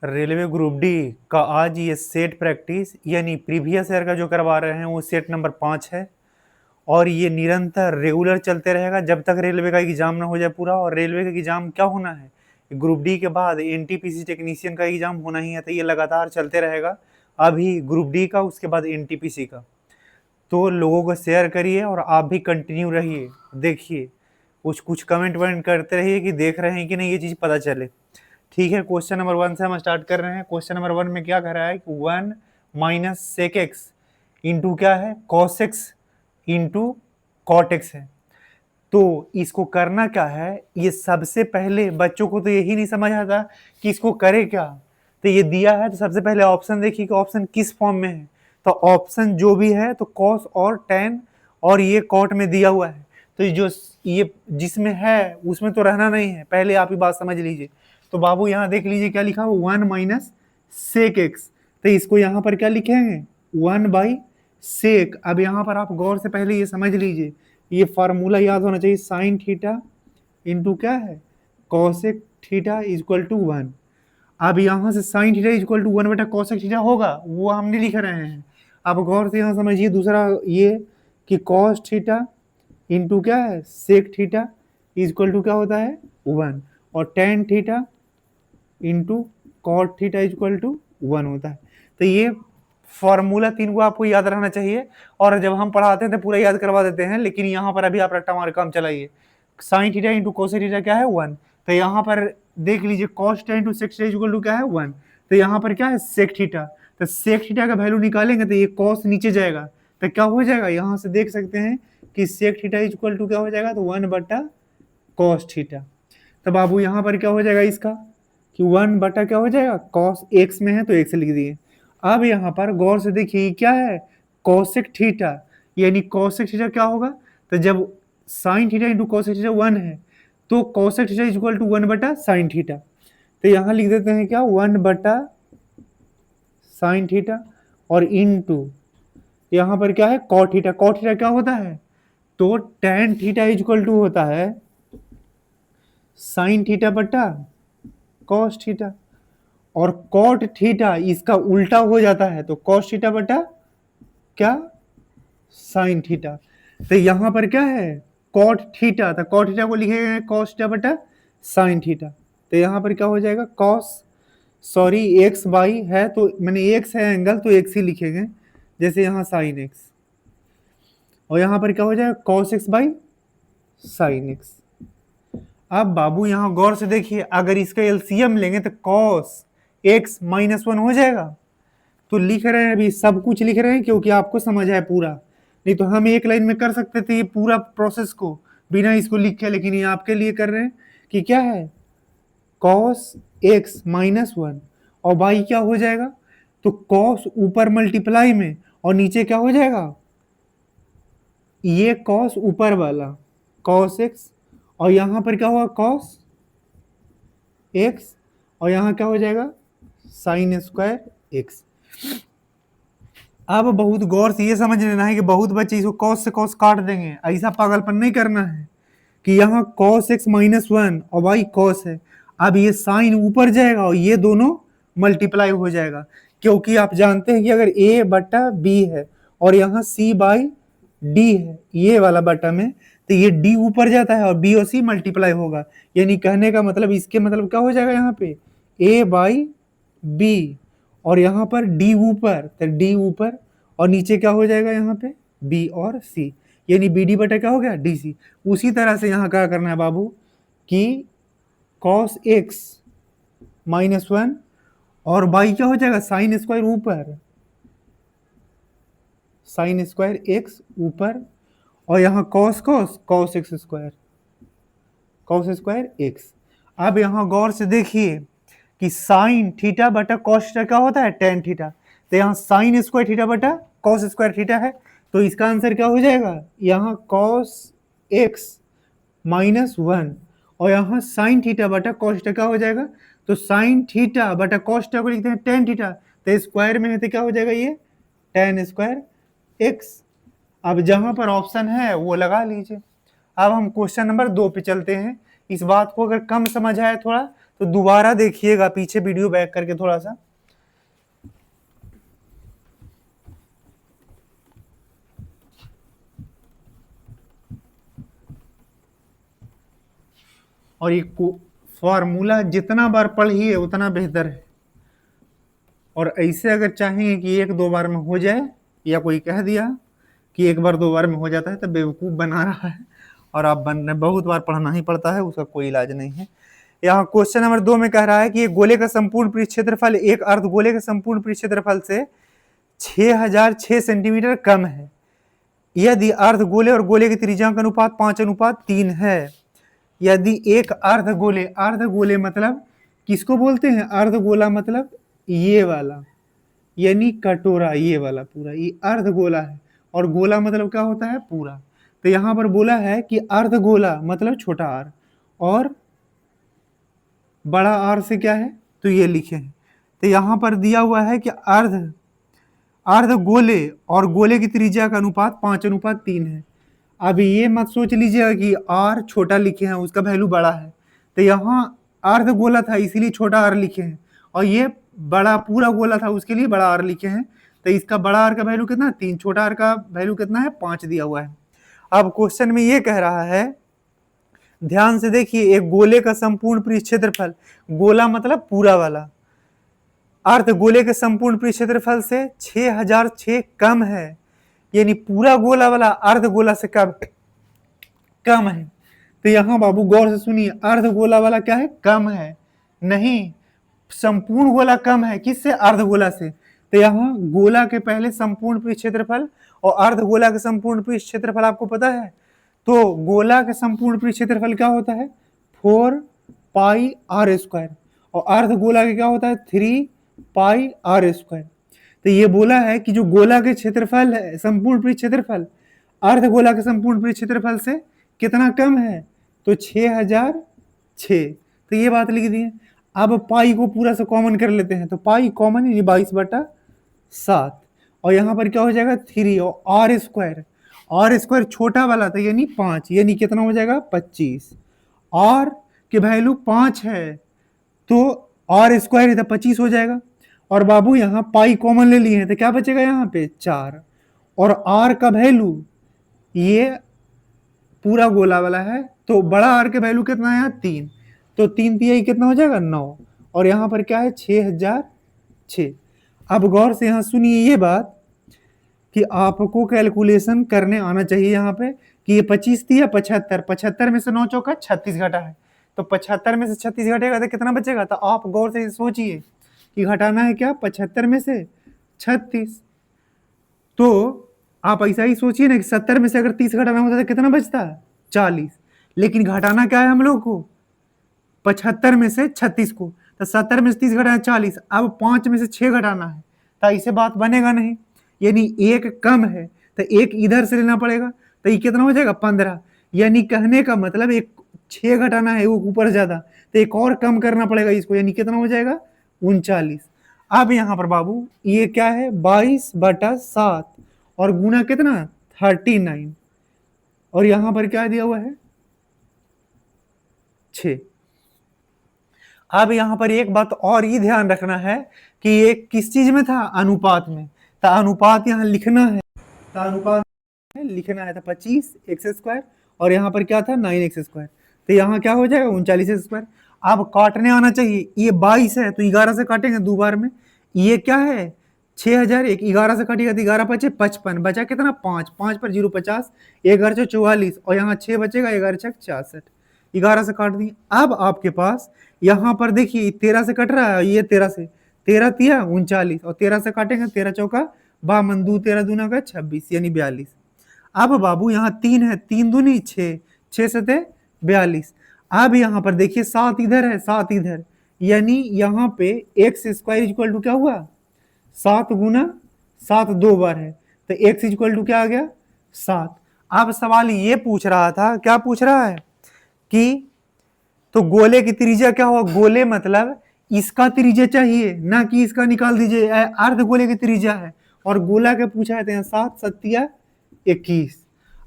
Railway group D का आज ये सेट प्रैक्टिस यानी प्रीवियस ईयर का जो करवा रहे हैं वो सेट नंबर 5 है और ये निरंतर रेगुलर चलते रहेगा जब तक रेलवे का एग्जाम ना हो जाए पूरा। और रेलवे का एग्जाम क्या होना है, ग्रुप डी के बाद एनटीपीसी टेक्नीशियन का एग्जाम होना ही है, तो ये लगातार चलते रहेगा। अभी ग्रुप डी का, उसके बाद एनटीपीसी का। तो लोगों को शेयर करिए और आप भी कंटिन्यू रहिए, देखिए कुछ कुछ कमेंट वमेंट करते रहिए कि देख रहे हैं कि नहीं, ये चीज़ पता चले। ठीक है, क्वेश्चन नंबर 1 से हम स्टार्ट कर रहे हैं। क्वेश्चन नंबर 1 में क्या कह रहा है कि 1 माइनस सेक एक्स इंटू क्या है, cos x into cot x है। तो इसको करना क्या है, ये सबसे पहले बच्चों को तो यही नहीं समझ आता कि इसको करे क्या। तो ये दिया है तो सबसे पहले ऑप्शन देखिए कि ऑप्शन किस फॉर्म में है। तो ऑप्शन जो भी है तो कॉस और टेन और ये कॉट में दिया हुआ है। तो ये जिसमें है उसमें तो रहना नहीं है, पहले आप ही बात समझ लीजिए। तो बाबू यहाँ देख लीजिए क्या लिखा हुआ, 1 माइनस सेक एक्स। तो इसको यहाँ पर क्या लिखेंगे, 1 बाई सेक। अब यहाँ पर आप गौर से पहले ये समझ लीजिए, ये फार्मूला याद होना चाहिए, साइन थीटा इंटू क्या है, कॉसेक थीटा इक्वल टू 1। अब यहाँ से साइन थीटा इक्वल टू 1 बेटा कॉसेक थीटा होगा, वो हम नहीं लिख रहे हैं। अब गौर से यहाँ समझिए दूसरा ये कि कॉस थीटा इंटू क्या है, सेक थीटा इक्वल टू क्या होता है 1, और tan theta into cot theta equal to 1 होता है। तो ये फॉर्मूला 3 को आपको याद रहना चाहिए, और जब हम पढ़ाते हैं तो पूरा याद करवा देते हैं, लेकिन यहाँ पर अभी आप रट्टा मार काम चलाइए। Sine theta into cosec theta क्या है 1, तो यहाँ पर देख लीजिए cos theta into sec theta equal to क्या है 1। तो यहाँ पर क्या है सेक थीटा, तो सेक थीटा का वैल्यू निकालेंगे तो ये कॉस नीचे जाएगा, तो क्या हो जाएगा, यहाँ से देख सकते हैं कि सेक थीटा इक्वल टू क्या हो जाएगा, तो 1 बटा कॉस थीटा। तो बाबू यहाँ पर क्या हो जाएगा इसका कि 1 बटा क्या हो जाएगा, कॉस एक्स में है तो एक्स लिख दिए। अब यहाँ पर गौर से देखिए क्या है, कॉसेक थीटा, यानी कॉसेक थीटा क्या होगा, तो जब sign theta into cosec theta 1 है तो कॉसेक थीटा इक्वल टू 1 बटा साइन थीटा। तो यहाँ लिख देते हैं क्या, 1 बटा साइन थीटा और इंटू यहाँ पर क्या है कॉट थीटा। कॉट थीटा क्या होता है, तो टेन थीटा इक्वल टू होता है साइन थीटा बटा कॉस थीटा, और कॉट थीटा इसका उल्टा हो जाता है तो कॉस थीटा बटा क्या, साइन थीटा। तो यहां पर क्या है कॉट थीटा, तो कॉट थीटा को लिखेंगे कॉस थीटा बटा साइन थीटा। तो यहां पर क्या हो जाएगा कॉस, सॉरी एक्स बाई है तो मैंने एक्स है एंगल तो एक्स ही लिखेंगे, जैसे यहां साइन एक्स, और यहां पर क्या हो जाएगा cos x by sine x. अब बाबू यहाँ गौर से देखिए, अगर इसका एलसीएम लेंगे तो कॉस एक्स माइनस 1 हो जाएगा। तो लिख रहे हैं अभी सब कुछ लिख रहे हैं क्योंकि आपको समझ है पूरा, नहीं तो हम एक लाइन में कर सकते थे ये पूरा प्रोसेस को बिना इसको लिखे, लेकिन ये आपके लिए कर रहे हैं कि क्या है कॉस एक्स माइनस 1, और बाई क्या हो जाएगा, तो कॉस ऊपर मल्टीप्लाई में और नीचे क्या हो जाएगा, ये कॉस ऊपर वाला कॉस एक्स, और यहां पर क्या होगा कॉस एक्स, और यहां क्या हो जाएगा साइन स्क्वायर एक्स। अब बहुत गौर से ये समझ लेना है कि बहुत बच्चे इसको कॉस से कॉस काट देंगे, ऐसा पागलपन नहीं करना है कि यहाँ कॉस एक्स माइनस 1 और वाई कॉस है। अब ये साइन ऊपर जाएगा और ये दोनों मल्टीप्लाई हो जाएगा, क्योंकि आप जानते हैं कि अगर a बटा b है और यहाँ c बाई d है ये वाला बटा में, तो ये d ऊपर जाता है और b और c मल्टीप्लाई होगा, यानी कहने का मतलब इसके मतलब क्या हो जाएगा यहाँ पे a बाई b, और यहाँ पर d ऊपर तो d ऊपर, और नीचे क्या हो जाएगा यहाँ पे b और c, यानी bd बटा क्या हो गया dc। उसी तरह से यहाँ क्या करना है बाबू कि cos x माइनस 1 और बाई क्या हो जाएगा साइन स्क्वायर ऊपर, साइन स्क्वायर एक्स ऊपर, और यहाँ cos cos cos x square, cos square x. अब यहाँ गौर से देखिए कि साइन थीटा बटा कॉस थीटा क्या होता है टेन थीटा, तो यहाँ साइन स्क्वायर थीटा बटा कॉस स्क्वायर थीटा है, तो इसका आंसर क्या हो जाएगा यहाँ कॉस एक्स माइनस 1, और यहाँ साइन थीटा बटा कॉस थीटा क्या हो जाएगा, तो साइन थीटा बटा कॉस थीटा को लिखते हैं टेन थीटा, तो स्क्वायर में है तो क्या हो जाएगा ये टेन स्क्वायर एक्स। अब जहां पर ऑप्शन है वो लगा लीजिए। अब हम क्वेश्चन नंबर 2 पे चलते हैं। इस बात को अगर कम समझ आए थोड़ा तो दोबारा देखिएगा पीछे वीडियो बैक करके थोड़ा सा। और ये फॉर्मूला जितना बार पढ़िए उतना बेहतर है। और ऐसे अगर चाहें कि एक दो बार में हो जाए, या कोई कह दिया कि एक बार दो बार में हो जाता है, तो बेवकूफ़ बना रहा है और आप बन रहे। बहुत बार पढ़ना ही पड़ता है, उसका कोई इलाज नहीं है। यहाँ क्वेश्चन नंबर 2 में कह रहा है कि एक गोले का संपूर्ण पृष्ठ क्षेत्रफल एक अर्धगोले के संपूर्ण पृष्ठ क्षेत्रफल से 6006 सेंटीमीटर कम है यदि अर्धगोले और गोले की त्रिज्या का अनुपात 5:3 है। यदि एक अर्धगोले, अर्धगोले मतलब किसको बोलते हैं? अर्धगोला मतलब ये वाला, यानी कटोरा, ये वाला पूरा, ये अर्धगोला है। और गोला मतलब क्या होता है? पूरा। तो यहाँ पर बोला है कि अर्धगोला मतलब छोटा आर, और बड़ा आर से क्या है, तो ये लिखे हैं। तो यहाँ पर दिया हुआ है कि अर्धगोले और गोले की त्रिज्या का अनुपात 5:3 है। अब ये मत सोच लीजिएगा कि आर छोटा लिखे हैं, उसका वैल्यू बड़ा है। तो यहाँ अर्धगोला था इसीलिए छोटा आर लिखे हैं, और ये बड़ा पूरा गोला था उसके लिए बड़ा आर लिखे हैं। तो इसका बड़ा आर का वैल्यू कितना? 3। छोटा आर का वैल्यू कितना है? 5 दिया हुआ है। अब क्वेश्चन में ये कह रहा है, ध्यान से देखिए, एक गोले का संपूर्ण पृष्ठ क्षेत्रफल, गोला मतलब पूरा वाला, अर्धगोले के संपूर्ण पृष्ठ क्षेत्रफल से 6006 कम है, यानी पूरा गोला वाला अर्धगोला से कम है। तो यहाँ बाबू गौर से सुनिए, अर्धगोला वाला क्या है? कम है, नहीं संपूर्ण गोला कम है। किससे? अर्धगोला से। तो यहाँ गोला के पहले संपूर्ण पृष्ठ क्षेत्रफल और अर्धगोला के संपूर्ण पृष्ठ क्षेत्रफल आपको पता है। तो गोला के संपूर्ण पृष्ठ क्षेत्रफल क्या होता है? 4πr², और अर्धगोला के क्या होता है? 3πr²। तो ये बोला है कि जो गोला के क्षेत्रफल है, संपूर्ण पृष्ठ क्षेत्रफल अर्धगोला के संपूर्ण पृष्ठ क्षेत्रफल से कितना कम है? तो 6006। तो ये बात लिख दी है। अब पाई को पूरा से कॉमन कर लेते हैं, तो पाई कॉमन यानी 22/7, और यहाँ पर क्या हो जाएगा? 3, और r² छोटा वाला था यानी 5, यानी कितना हो जाएगा? 25। r के वैल्यू 5 है तो r² तो 25 हो जाएगा। और बाबू यहाँ पाई कॉमन ले लिए हैं तो क्या बचेगा? यहाँ पे 4, और r का वैल्यू ये पूरा गोला वाला है, तो बड़ा r के वैल्यू कितना है? यहाँ 3, तो 3 तिहाई कितना हो जाएगा? 9, और यहाँ पर क्या है? 6006। अब गौर से यहाँ सुनिए ये बात कि आपको कैलकुलेशन करने आना चाहिए यहाँ पे कि ये 25 थी या 75, 75 में से 9 चौका 36 घटा है, तो 75 में से 36 घटेगा तो कितना बचेगा? तो आप गौर से सोचिए कि घटाना है क्या? 75 में से 36। तो आप ऐसा ही सोचिए ना कि 70 में से अगर 30 घटाना होता तो कितना बचता है? 40। लेकिन घटाना क्या है हम लोग को? 75 में से 36 को, तो 70 में से 30 घटाना 40। अब 5 में से 6 घटाना है, तो ऐसे बात बनेगा नहीं, यानी एक कम है तो एक इधर से लेना पड़ेगा, तो ये कितना हो जाएगा? 15। यानी कहने का मतलब एक 6 घटाना है वो ऊपर ज्यादा, तो एक और कम करना पड़ेगा इसको, यानी कितना हो जाएगा? 39। अब यहाँ पर बाबू ये क्या है? 22/7, और गुना कितना? 39, और यहाँ पर क्या दिया हुआ है? 6। अब यहाँ पर एक बात और ही ध्यान रखना है कि ये किस चीज में था? अनुपात में। तो अनुपात यहाँ लिखना है, तो अनुपात लिखना है, तो 25x², और यहाँ पर क्या था? 9x², तो यहाँ क्या हो जाएगा? 39x²। अब काटने आना चाहिए, ये 22 है तो 11 से काटेंगे 2 बार में। ये क्या है? 6001, 11 से काटिएगा तो 11 5 55, बचा कितना? 5, 5 पर 0 50, 11 44, और यहाँ 6 बचेगा, 11 66, 11 से काट दिए। अब आपके पास यहाँ पर देखिए 13 से कट रहा है, ये 13 से, 13 तिया 39, और 13 से काटेंगे 13 चौका 52, 2 13 दूना का 26 यानी 42। अब बाबू यहाँ 3 है, 3 दूनी 6, 6 से 42। अब यहाँ पर देखिए 7 इधर है, 7 इधर, यानी यहाँ पे x² इक्वल टू क्या हुआ? 7 गुना 7 2 बार है, तो x इक्वल टू क्या आ गया? 7। अब सवाल ये पूछ रहा था, क्या पूछ रहा है कि तो गोले की त्रिज्या क्या हुआ? गोले मतलब इसका त्रिज्या चाहिए, ना कि इसका निकाल दीजिए, अर्धगोले की त्रिज्या है, और गोला के पूछा है तो यहाँ 7 7 21।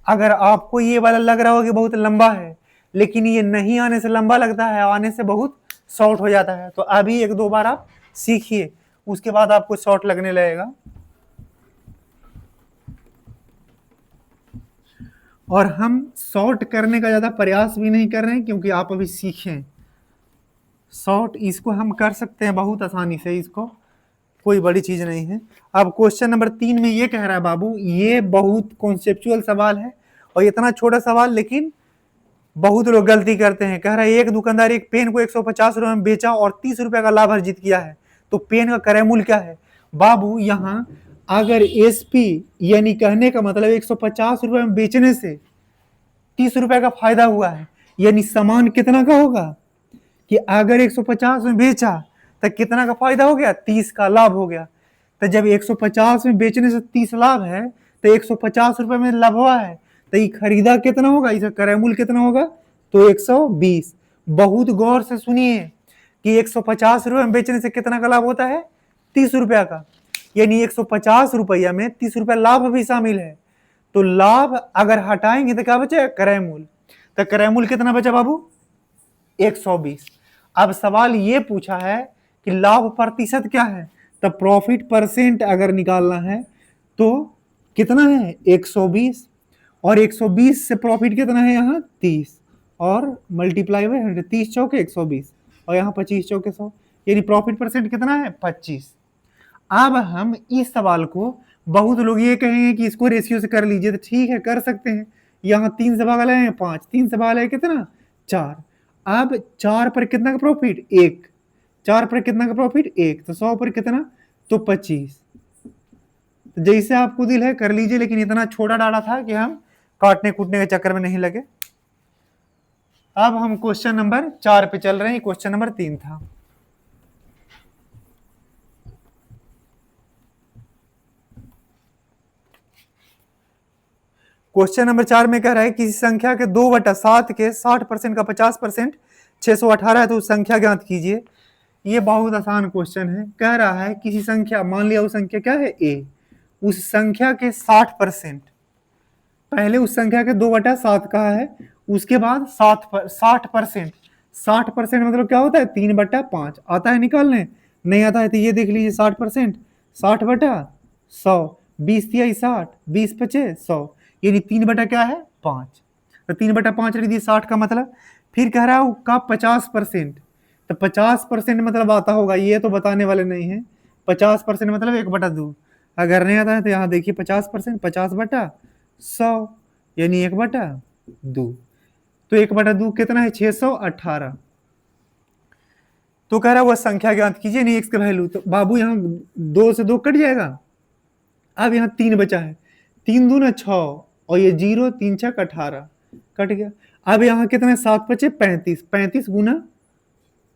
अगर आपको ये वाला लग रहा हो कि बहुत लंबा है, लेकिन ये नहीं आने से लंबा लगता है, आने से बहुत शॉर्ट हो जाता है। तो अभी एक दो बार आप सीखिए, उसके बाद आपको शॉर्ट लगने लगेगा। और हम शॉर्ट करने का ज्यादा प्रयास भी नहीं कर रहे हैं, क्योंकि आप अभी सीखें। शॉर्ट इसको हम कर सकते हैं बहुत आसानी से, इसको कोई बड़ी चीज नहीं है। अब क्वेश्चन नंबर 3 में ये कह रहा है बाबू, ये बहुत कॉन्सेप्चुअल सवाल है, और इतना छोटा सवाल लेकिन बहुत लोग गलती करते हैं। कह रहा है एक दुकानदार एक पेन को 150 रुपए में बेचा और 30 रुपए का लाभ अर्जित किया है, तो पेन का क्रय मूल्य क्या है? बाबू यहाँ अगर एसपी यानी कहने का मतलब 150 रुपए में बेचने से 30 रुपए का फायदा हुआ है, यानी सामान कितना का होगा कि अगर 150 में बेचा तो कितना का फायदा हो गया? 30 का लाभ हो गया। तो जब 150 में बेचने से 30 लाभ है, तो 150 रुपए में लाभ हुआ है, तो ये खरीदा कितना होगा, इसका क्रय मूल्य कितना होगा? तो 120। बहुत गौर से सुनिए कि 150 रुपए में बेचने से कितना का लाभ होता है? 30 रुपया का, यानी 150 रुपया में 30 रुपया लाभ भी शामिल है। तो लाभ अगर हटाएंगे तो क्या बचेगा? क्रय मूल्य। तो क्रय मूल्य कितना बचा बाबू? 120। अब सवाल ये पूछा है कि लाभ प्रतिशत क्या है, तो प्रॉफिट परसेंट अगर निकालना है तो कितना है? 120, और 120 से प्रॉफिट कितना है यहाँ? 30, और मल्टीप्लाई बाय 100, 30 चौके 120, और यहाँ 25 चौके 100, यानी प्रॉफिट परसेंट कितना है? 25। अब हम इस सवाल को, बहुत लोग ये कहेंगे कि इसको रेशियो से कर लीजिए, तो ठीक है कर सकते हैं। यहाँ 3 से भागा है 5, 3 से भागा है कितना? 4। अब 4 पर कितना का प्रॉफिट? 1। 4 पर कितना का प्रॉफिट? 1। तो 100 पर कितना? तो 25। तो जैसे आपको दिल है कर लीजिए, लेकिन इतना छोटा डाटा था कि हम काटने कूटने के चक्कर में नहीं लगे। अब हम क्वेश्चन नंबर 4 पे चल रहे हैं, क्वेश्चन नंबर 3 था। क्वेश्चन नंबर 4 में कह रहा है किसी संख्या के 2/7 के 60% का 50% 618 है, तो उस संख्या ज्ञात कीजिए। ये बहुत आसान क्वेश्चन है। कह रहा है किसी संख्या, मान लिया वो संख्या क्या है? a, उस संख्या के 60%, पहले उस संख्या के 2/7 का है, उसके बाद 60%। 60% मतलब क्या होता है? 3/5 आता है निकालने? नहीं आता है तो ये देख लीजिए 60%, 60/100, 20×3 = 60, 20×5 = 100, यानी 3 क्या है? 5। तो 3/5 लिख दिए 60 का मतलब। फिर कह रहा है उसका 50%, तो 50% मतलब आता होगा, ये तो बताने वाले नहीं है। 50% मतलब 1/2। अगर नहीं आता है तो यहाँ देखिए 50%, 50/100, यानी 1/2। तो 1/2 कितना है? 618। तो कह रहा है वह संख्या ज्ञात कीजिए, नहीं एक्स का वैल्यू। तो बाबू यहाँ 2 से 2 कट जाएगा। अब यहाँ 3 बचा है, 3 दूना 6, और ये 0, 3 6 18 कट गया। अब यहाँ कितने 7 बचे? 35। 35 गुना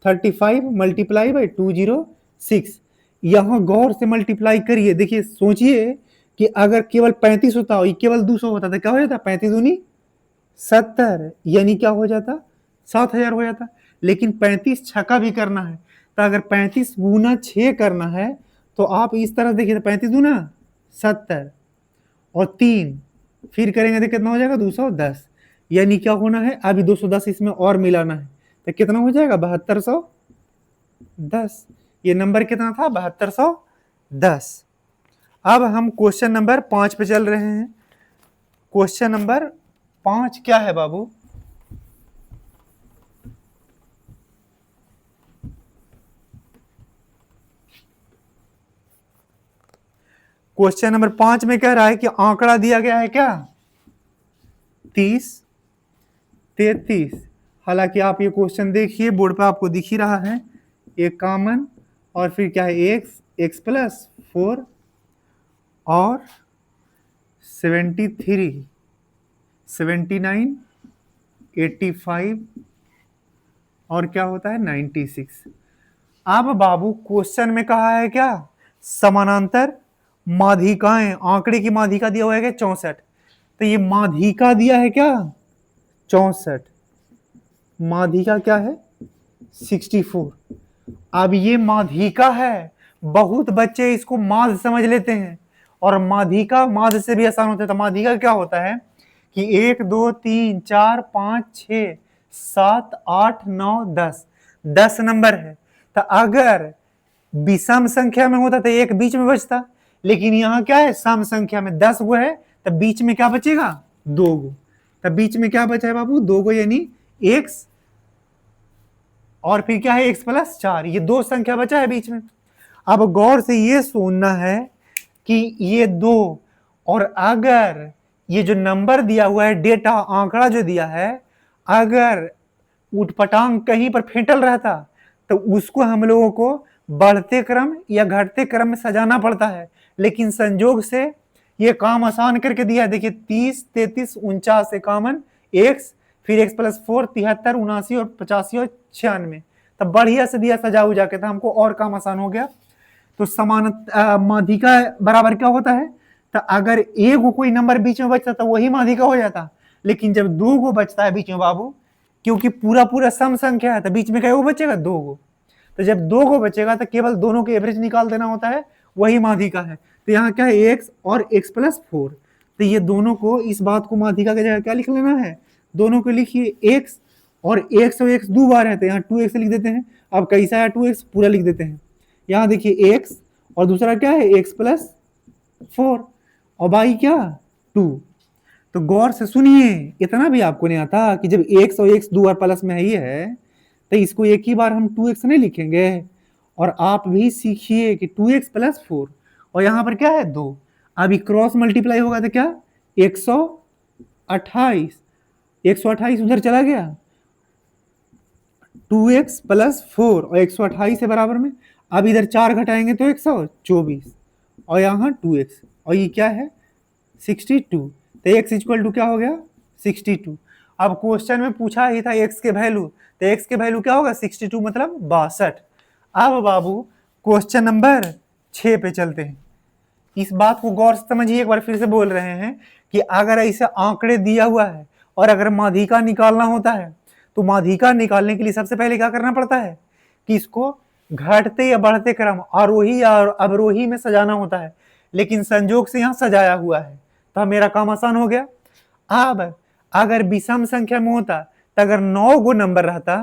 35 मल्टीप्लाई बाई 206। यहाँ गौर से मल्टीप्लाई करिए, देखिए सोचिए कि अगर केवल 35 होता, और केवल 200 होता तो क्या हो जाता? 35 दूनी 70, यानी क्या हो जाता? 7000 हो जाता। लेकिन 35 छक्का भी करना है, तो अगर 35 गुना 6 करना है तो आप इस तरह देखिए, 35 दूना 70, और 3 फिर करेंगे तो कितना हो जाएगा? 210, यानी क्या होना है? अभी 210 इसमें और मिलाना है, तो कितना हो जाएगा? 7210। ये नंबर कितना था? 7210। अब हम क्वेश्चन नंबर 5 पे चल रहे हैं। क्वेश्चन नंबर 5 क्या है बाबू? क्वेश्चन नंबर 5 में कह रहा है कि आंकड़ा दिया गया है क्या? 30, 33। हालांकि आप ये क्वेश्चन देखिए, बोर्ड पे आपको दिख ही रहा है, एक कॉमन, और फिर क्या है? x + 4 और 73, 79, 85, और क्या होता है? 96। अब बाबू क्वेश्चन में कहा है क्या? समानांतर माध्यिकाएं, आंकड़े की माध्यिका दिया हुआ है क्या? 64। तो ये माध्यिका दिया है क्या? 64। माध्यिका क्या है? 64। अब ये माध्यिका है, बहुत बच्चे इसको माध्य समझ लेते हैं, और माध्यिका माध्य से भी आसान होता है। तो माध्यिका क्या होता है कि 1 2 3 4 5 6 7 8 9 10, 10 नंबर है, तो अगर विषम संख्या में होता तो एक बीच में बचता, लेकिन यहाँ क्या है, सम संख्या में 10 गो है, तो बीच में क्या बचेगा, 2 गो। तो बीच में क्या बचा है बाबू, 2 गो, यानी x और फिर क्या है x प्लस 4, ये 2 संख्या बचा है बीच में। अब गौर से ये सुनना है कि ये 2, और अगर ये जो नंबर दिया हुआ है, डेटा आंकड़ा जो दिया है, अगर उठपटांग कहीं पर फेंटल रहता तो उसको हम लोगों को बढ़ते क्रम या घटते क्रम में सजाना पड़ता है, लेकिन संजोग से ये काम आसान करके दिया है। देखिए 30, 33, 49 से कॉमन x, फिर x प्लस 4, 73, 79 और 85 और 96, तब बढ़िया से दिया सजा उजा के, था हमको और काम आसान हो गया। तो समान माध्यिका बराबर क्या होता है, तो अगर एक गो कोई नंबर बीच में बचता तो वही माध्यिका हो जाता, लेकिन जब 2 गो बचता है बीच में बाबू, क्योंकि पूरा पूरा सम संख्या है, तो बीच में क्या वो बचेगा, 2 गो। तो जब 2 गो बचेगा तो केवल दोनों के एवरेज निकाल देना होता है, वही माध्यिका है। तो यहाँ क्या है, x और x प्लस 4, तो ये दोनों को, इस बात को माध्यिका की जगह क्या लिख लेना है, दोनों को लिखिए x, और x और x 2 बार है तो यहाँ 2x लिख देते हैं। अब कैसा है 2x, पूरा लिख देते हैं। यहाँ देखिए x और दूसरा क्या है, x प्लस 4, और बाई क्या, 2। तो गौर से सुनिए, इतना भी आपको नहीं आता कि जब x और x 2 बार प्लस में ही है तो इसको एक ही बार हम 2x नहीं लिखेंगे। और आप भी सीखिए कि 2x प्लस 4, और यहाँ पर क्या है 2, अभी क्रॉस मल्टीप्लाई होगा तो क्या, 128, 128 उधर चला गया, 2x प्लस 4 और 128 है बराबर में। अब इधर 4 घटाएंगे तो 124, और यहाँ 2x, और ये क्या है 62, तो x इक्वल टू क्या हो गया, 62। अब क्वेश्चन में पूछा ही था x के वैल्यू, तो x के वैल्यू क्या होगा, 62 मतलब 62। अब बाबू क्वेश्चन नंबर 6 पे चलते हैं। इस बात को गौर से समझिए, एक बार फिर से बोल रहे हैं कि अगर ऐसे आंकड़े दिया हुआ है और अगर माध्यिका निकालना होता है, तो माध्यिका निकालने के लिए सबसे पहले क्या करना पड़ता है कि इसको घटते या बढ़ते क्रम, आरोही या अवरोही में सजाना होता है, लेकिन संजोग से यहाँ सजाया हुआ है, तो मेरा काम आसान हो गया। अब अगर विषम संख्या में होता तो अगर 9 गो नंबर रहता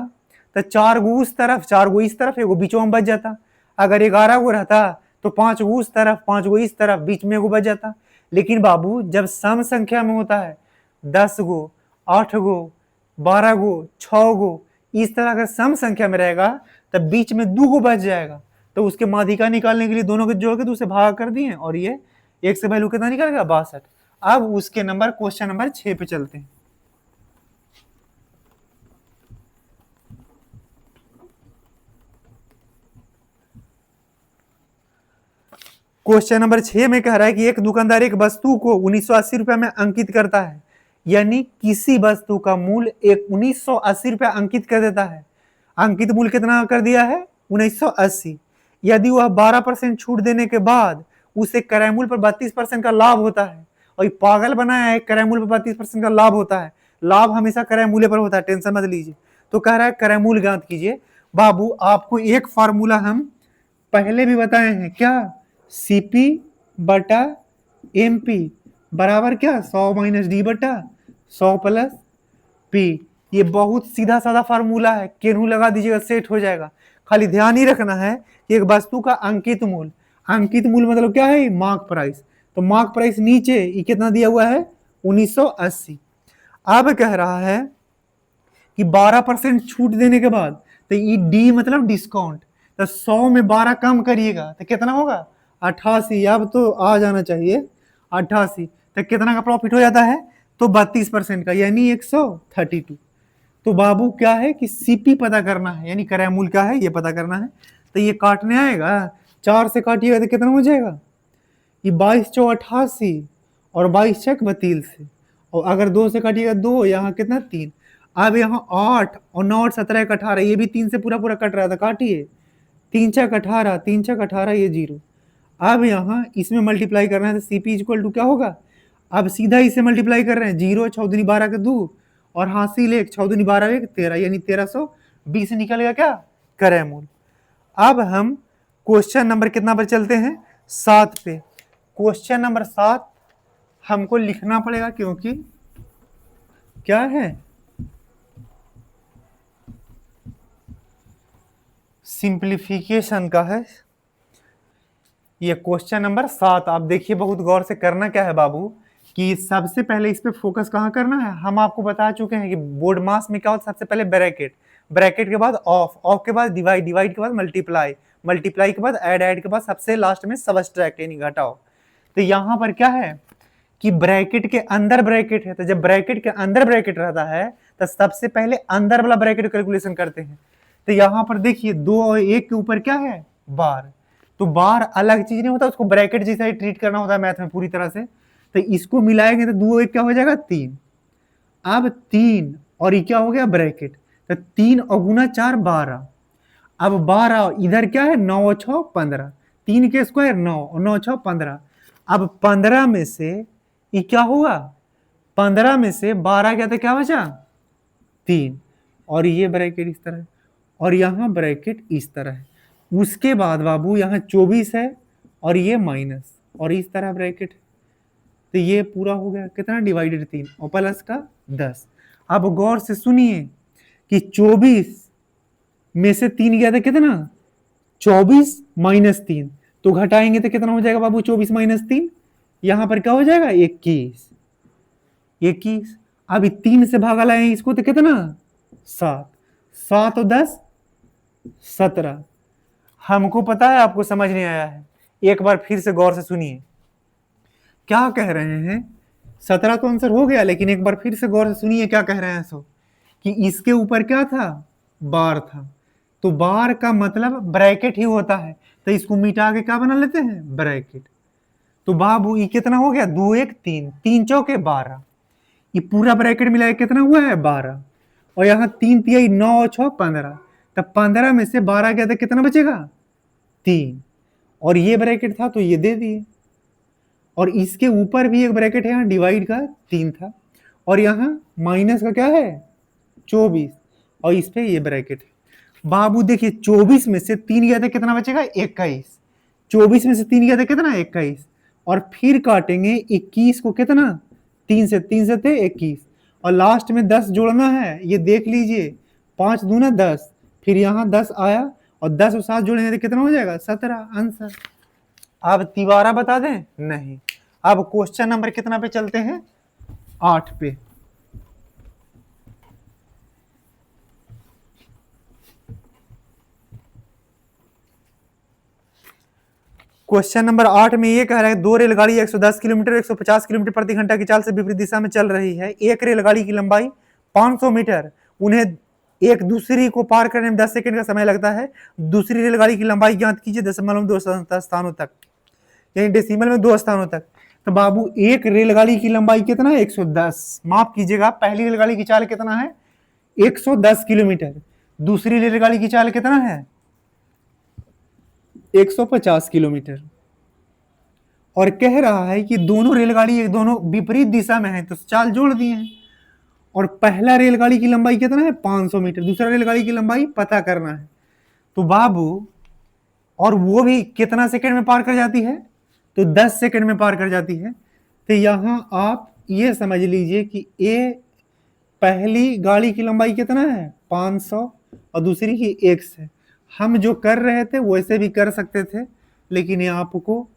तो 4 गो उस तरफ, 4 गो इस तरफ, एगो बीचों में बच जाता। अगर 11 गो रहता तो 5 गो उस तरफ, 5 गो इस तरफ, बीच में एगो बच जाता। लेकिन बाबू जब सम संख्या में होता है, 10 गो, 8 गो, 12 गो, 6 गो, इस तरह अगर सम संख्या में रहेगा तब बीच में 2 गो बच जाएगा, तो उसके माध्यिका निकालने के लिए दोनों के जोड़ के दूसरे भाग कर दिए, और ये एक से वैल्यू कितना निकलेगा, 62। अब उसके नंबर, क्वेश्चन नंबर 6 पे चलते हैं। क्वेश्चन नंबर 6 में कह रहा है कि एक दुकानदार एक वस्तु को 1980 रुपए में अंकित करता है, यानी किसी वस्तु का मूल्य एक 1980 रुपया अंकित कर देता है। अंकित मूल्य कितना कर दिया है, 1980। यदि वह 12% छूट देने के बाद उसे क्रय मूल्य पर 32% का लाभ होता है, और पागल बनाया है, क्रय मूल्य पर 32% का लाभ होता है, लाभ हमेशा क्रय मूल्य पर होता है, टेंशन मत लीजिए। तो कह रहा है क्रय मूल्य ज्ञात कीजिए। बाबू आपको एक फार्मूला हम पहले भी बताए हैं, क्या, सीपी बटा एमपी बराबर क्या, 100 माइनस डी बटा 100 प्लस पी। ये बहुत सीधा साधा फार्मूला है, केनू लगा दीजिएगा सेट हो जाएगा। खाली ध्यान ही रखना है कि एक वस्तु का अंकित मूल्य, अंकित मूल्य मतलब क्या है, मार्क प्राइस, तो मार्क प्राइस नीचे ये कितना दिया हुआ है, 1980। अब कह रहा है कि 12% छूट देने के बाद, तो ये डी मतलब डिस्काउंट, तो 100 में 12 कम करिएगा तो कितना होगा, 88। अब तो आ जाना चाहिए 88, तो कितना का प्रॉफिट हो जाता है, तो 32% का, यानी 132। तो बाबू क्या है कि सीपी पता करना है, यानी क्रय मूल्य क्या है ये पता करना है। तो ये काटने आएगा, 4 से काटिएगा तो कितना हो जाएगा, ये 22 चौ 88 और 22 छक 32, और अगर 2 से काटिएगा 2, यहाँ कितना 3। अब यहाँ 8 और 9 और 17 18, ये भी 3 से पूरा पूरा कट रहा था, काटिए, 3 छक 18, 3 छक 18, ये 0। अब यहाँ इसमें मल्टीप्लाई करना है, तो सीपी इक्वल टू क्या होगा, अब सीधा इसे मल्टीप्लाई कर रहे हैं, 0 6 दूनी 12 के 2 और हासिल 1, 6 दूनी 12 1 13, यानी 1320 निकलेगा क्या, क्रय मूल्य। अब हम क्वेश्चन नंबर कितना पर चलते हैं, 7 पे। क्वेश्चन नंबर 7 हमको लिखना पड़ेगा, क्योंकि क्या है, सिंप्लीफिकेशन का है ये क्वेश्चन नंबर 7। आप देखिए बहुत गौर से करना क्या है बाबू कि सबसे पहले इस पे फोकस कहाँ करना है। हम आपको बता चुके हैं कि बोर्ड मास में क्या होता है, सबसे पहले ब्रैकेट, ब्रैकेट के बाद ऑफ, ऑफ के बाद डिवाइड, डिवाइड के बाद मल्टीप्लाई, मल्टीप्लाई के बाद ऐड, ऐड के बाद सबसे लास्ट में सबट्रैक्ट यानी घटाओ। तो यहाँ पर क्या है कि ब्रैकेट के अंदर ब्रैकेट है, तो जब ब्रैकेट के अंदर ब्रैकेट रहता है तो सबसे पहले अंदर वाला ब्रैकेट कैलकुलेशन करते हैं। तो यहाँ पर देखिए 2 और 1 के ऊपर क्या है बार, तो बार अलग चीज नहीं होता, उसको ब्रैकेट जैसा ही ट्रीट करना होता है मैथ में पूरी तरह से। तो इसको मिलाएंगे तो 2 1 क्या हो जाएगा 3। अब 3 और ये क्या हो गया ब्रैकेट, तो 3 और गुना 4 12। अब 12 इधर क्या है 9 और 6 15, 3 के स्क्वायर 9 और 9 6 15। अब 15 में से ये क्या हुआ, 15 में से 12 गया तो क्या बचा 3, और ये ब्रैकेट इस तरह है और यहाँ ब्रैकेट इस तरह है। उसके बाद बाबू यहाँ 24 है और ये माइनस और इस तरह ब्रैकेट है। तो ये पूरा हो गया कितना डिवाइडेड 3 और प्लस का 10। अब गौर से सुनिए कि 24 में से 3 गया था कितना 24 माइनस 3, तो घटाएंगे तो कितना हो जाएगा बाबू 24 माइनस 3, यहां पर क्या हो जाएगा 21, 21। अब 3 से भागा लाए इसको तो कितना 7, 7 और 10 17। हमको पता है आपको समझ नहीं आया है, एक बार फिर से गौर से सुनिए क्या कह रहे हैं। 17 तो आंसर हो गया, लेकिन एक बार फिर से गौर से सुनिए क्या कह रहे हैं। सो कि इसके ऊपर क्या था बार था, तो बार का मतलब ब्रैकेट ही होता है, तो इसको मिटा के क्या बना लेते हैं ब्रैकेट। तो बाबू ये कितना हो गया 2 1 3, 3 चौके 12, ये पूरा ब्रैकेट मिला के कितना हुआ है 12, और यहाँ 3 तिहाई 9 और 6 15, तब 15 में से 12 गया तो कितना बचेगा 3, और ये ब्रैकेट था तो ये दे दिए, और इसके ऊपर भी एक ब्रैकेट है यहाँ डिवाइड का 3 था, और यहाँ माइनस का क्या है 24, और इस पे ये ब्रैकेट है। बाबू देखिए 24 में से 3 गया था कितना बचेगा 21, 24 में से 3 गया था कितना 21, और फिर काटेंगे 21 को कितना 3 से थे 21, और लास्ट में 10 जोड़ना है, ये देख लीजिए 5 दूना 10, फिर यहाँ 10 आया और 10 और 7 जोड़ेंगे तो कितना हो जाएगा 17 आंसर। अब तिबारा बता दें नहीं। अब क्वेश्चन नंबर कितना पे चलते हैं 8 पे। क्वेश्चन नंबर 8 में ये कह रहा है 2 रेलगाड़ी 110 किलोमीटर 150 किलोमीटर प्रति घंटा की चाल से विपरीत दिशा में चल रही है। एक रेलगाड़ी की लंबाई 500 मीटर, उन्हें एक दूसरी को पार करने में 10 सेकंड का समय लगता है। दूसरी रेलगाड़ी की लंबाई ज्ञात कीजिए दशमलव 2 स्थानों तक, यानी डेसिमल में 2 स्थानों तक। तो बाबू एक रेलगाड़ी की लंबाई कितना है 110, माफ कीजिएगा पहली रेलगाड़ी की चाल कितना है 110 किलोमीटर, दूसरी रेलगाड़ी की चाल कितना है 150 किलोमीटर, और कह रहा है कि दोनों रेलगाड़ी दोनों विपरीत दिशा में है, तो चाल जोड़ दिए हैं। और पहला रेलगाड़ी की लंबाई कितना है 500 मीटर, दूसरा रेलगाड़ी की लंबाई पता करना है। तो बाबू और वो भी कितना सेकंड में पार कर जाती है, तो 10 सेकंड में पार कर जाती है। तो यहां आप ये समझ लीजिए कि ए पहली गाड़ी की लंबाई कितना है 500 और दूसरी की 1 से। हम जो कर रहे थे वैसे भी कर सकते थे, लेकिन ये आपको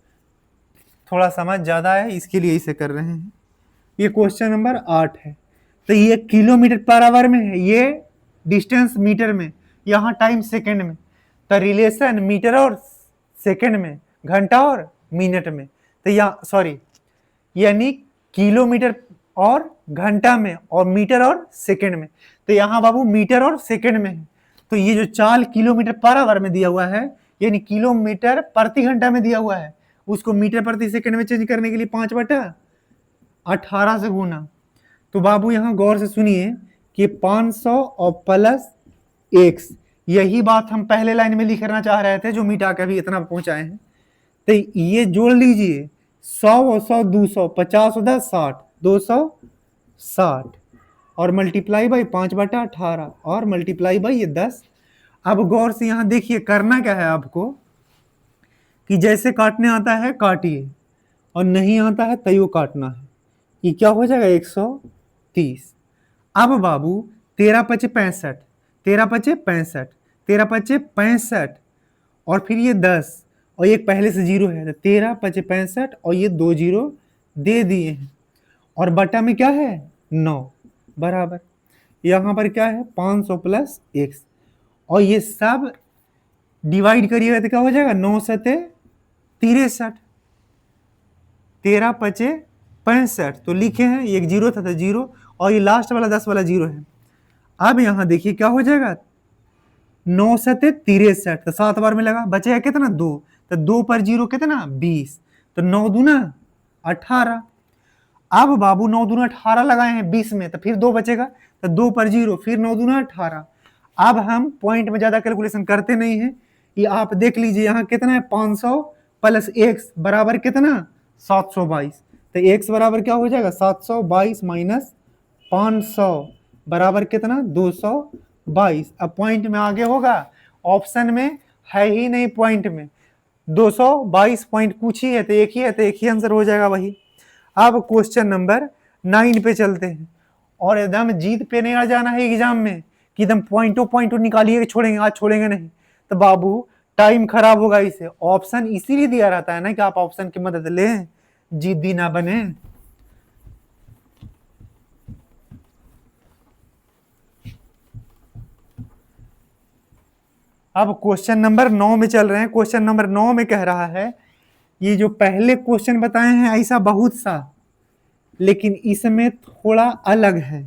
थोड़ा समझ ज्यादा है इसके लिए इसे कर रहे हैं। ये क्वेश्चन नंबर 8 है। तो ये किलोमीटर पर आवर में है, ये डिस्टेंस मीटर में, यहाँ टाइम सेकंड में। तो रिलेशन मीटर और सेकंड में, घंटा और मिनट में, तो यहाँ सॉरी यानी किलोमीटर और घंटा में और मीटर और सेकंड में। तो यहाँ बाबू मीटर और सेकंड में है। तो ये जो चाल किलोमीटर पर आवर में दिया हुआ है, यानी किलोमीटर प्रति घंटा में दिया हुआ है, उसको मीटर प्रति सेकंड में चेंज करने के लिए 5/18 से गुना। तो बाबू यहाँ गौर से सुनिए कि 500 और प्लस x, यही बात हम पहले लाइन में लिखना चाह रहे थे जो मिटा के अभी इतना पहुंचाए हैं। तो ये जोड़ लीजिए 100 और 100 200, 50 और 10 60, 260, और मल्टीप्लाई बाई 5/18 और मल्टीप्लाई बाई ये 10। अब गौर से यहाँ देखिए करना क्या है आपको कि जैसे काटने आता है काटिए, और नहीं आता है तैयो काटना है। ये क्या हो जाएगा 130। अब बाबू 13 × 5 = 65, 13 × 5 = 65, 13 पचे 65 और फिर ये 10 और एक पहले से 0 है, तो 13 पचे 65 और ये 2 0 दे दिए हैं और बटा में क्या है 9 बराबर यहाँ पर क्या है 500 प्लस x और ये सब डिवाइड करिएगा तो क्या हो जाएगा 9 सते 63, 13 पचे 65 तो लिखे हैं एक 0 था तो 0 और ये लास्ट वाला 10 वाला 0 है। अब यहाँ देखिए क्या हो जाएगा 9 सते 63 तो 7 बार में लगा बचेगा कितना 2 तो 2 पर 0 कितना 20 तो 9 दूना 18। अब बाबू 9 दूना 18 लगाए हैं 20 में तो फिर 2 बचेगा तो 2 पर 0 फिर 9 दूना 18। अब हम पॉइंट में ज्यादा कैलकुलेशन करते नहीं है, ये आप देख लीजिए यहाँ कितना है 500 प्लस x बराबर कितना 722 तो x बराबर क्या हो जाएगा 722 माइनस 500 बराबर कितना 222। अब पॉइंट में आगे होगा ऑप्शन में है ही नहीं, पॉइंट में 222 पॉइंट कुछ ही है तो एक ही आंसर हो जाएगा वही। अब क्वेश्चन नंबर 9 पे चलते हैं और एकदम जीत पे नहीं आ जाना है एग्जाम में कि एकदम पॉइंटो निकालिए छोड़ेंगे, आज छोड़ेंगे नहीं तो बाबू टाइम खराब होगा। इसे ऑप्शन इसीलिए दिया रहता है ना कि आप ऑप्शन की मदद लें, जिद्दी ना बने। अब क्वेश्चन नंबर 9 में चल रहे हैं। क्वेश्चन नंबर 9 में कह रहा है ये जो पहले क्वेश्चन बताए हैं ऐसा बहुत सा, लेकिन इसमें थोड़ा अलग है।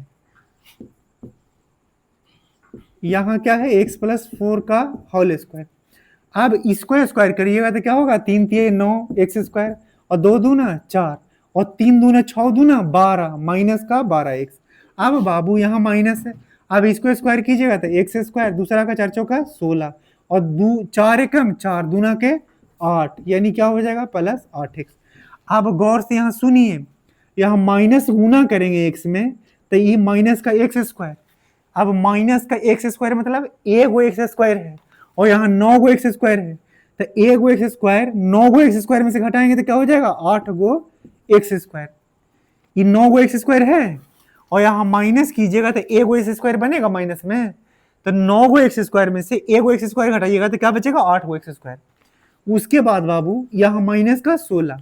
यहां क्या है x प्लस 4 का होल स्क्वायर। अब इसको स्क्वायर करिएगा तो क्या होगा 3 3 9 एक्स स्क्वायर और 2 दूना 4 और 3 दूना 6 दूना 12 माइनस का 12x। अब बाबू यहाँ माइनस है, अब इसको स्क्वायर कीजिएगा तो एक्स स्क्वायर दूसरा का 4 चौका 16 और 4 एकम 4 दूना के 8 यानी क्या हो जाएगा प्लस 8x। अब गौर से यहाँ सुनिए, यहाँ माइनस गुना करेंगे x में तो ये माइनस का एक्स स्क्वायर। अब माइनस का एक्स स्क्वायर मतलब एक गो एक्स स्क्वायर है और यहाँ 9 गो एक्स स्क्वायर है तो एक गो एक्स स्क्वायर 9 गो एक्स स्क्वायर में से घटाएंगे तो क्या हो जाएगा 8 गो एक्स स्क्वायर। ये 9 गो एक्स स्क्वायर है और यहाँ माइनस कीजिएगा तो एक गो एक्स स्क्वायर बनेगा माइनस में, तो 9 गो एक्स स्क्वायर में से एक गो एक्स स्क्वायर घटाइएगा तो क्या बचेगा 8 गो एक्स स्क्वायर। उसके बाद बाबू यहाँ माइनस का 16,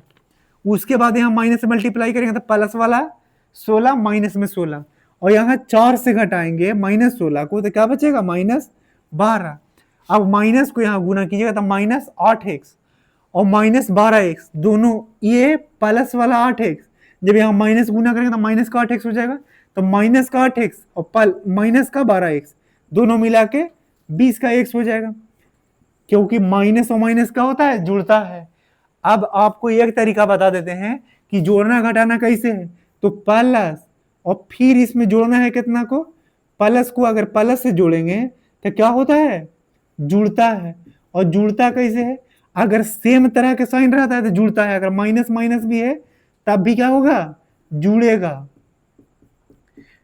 उसके बाद यहाँ माइनस से मल्टीप्लाई करेंगे तो प्लस वाला 16 माइनस में 16 और यहाँ 4 से घटाएंगे माइनस 16 को तो क्या बचेगा माइनस 12। अब माइनस को यहाँ गुना कीजिएगा तो माइनस 8x और माइनस 12x दोनों ये प्लस वाला 8x, जब यहाँ माइनस गुना करेंगे तो माइनस का 8x हो जाएगा तो माइनस का 8x और माइनस का 12x दोनों मिला के 20 का x हो जाएगा, क्योंकि माइनस और माइनस का होता है जुड़ता है। अब आपको एक तरीका बता देते हैं कि जोड़ना घटाना कैसे है, तो प्लस और फिर इसमें जोड़ना है कितना को प्लस को, अगर प्लस से जोड़ेंगे तो क्या होता है जुड़ता है। और जुड़ता कैसे है, अगर सेम तरह के साइन रहता है तो जुड़ता है, अगर माइनस माइनस भी है तब भी क्या होगा जुड़ेगा।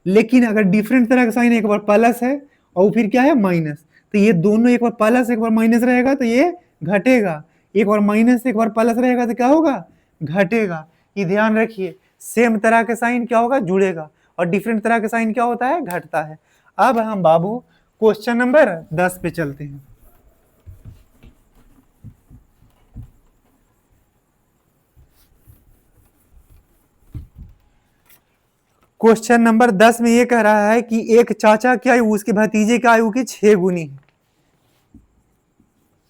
लेकिन अगर डिफरेंट तरह का साइन एक बार प्लस है और फिर क्या है माइनस, तो ये दोनों एक बार प्लस एक बार माइनस रहेगा तो ये घटेगा, एक बार माइनस एक बार प्लस रहेगा तो क्या होगा घटेगा। ये ध्यान रखिए, सेम तरह के साइन क्या होगा जुड़ेगा और डिफरेंट तरह के साइन क्या होता है घटता है। अब हम बाबू क्वेश्चन नंबर 10 पे चलते हैं। क्वेश्चन नंबर 10 में ये कह रहा है कि एक चाचा की आयु उसके भतीजे की आयु की 6 गुनी है।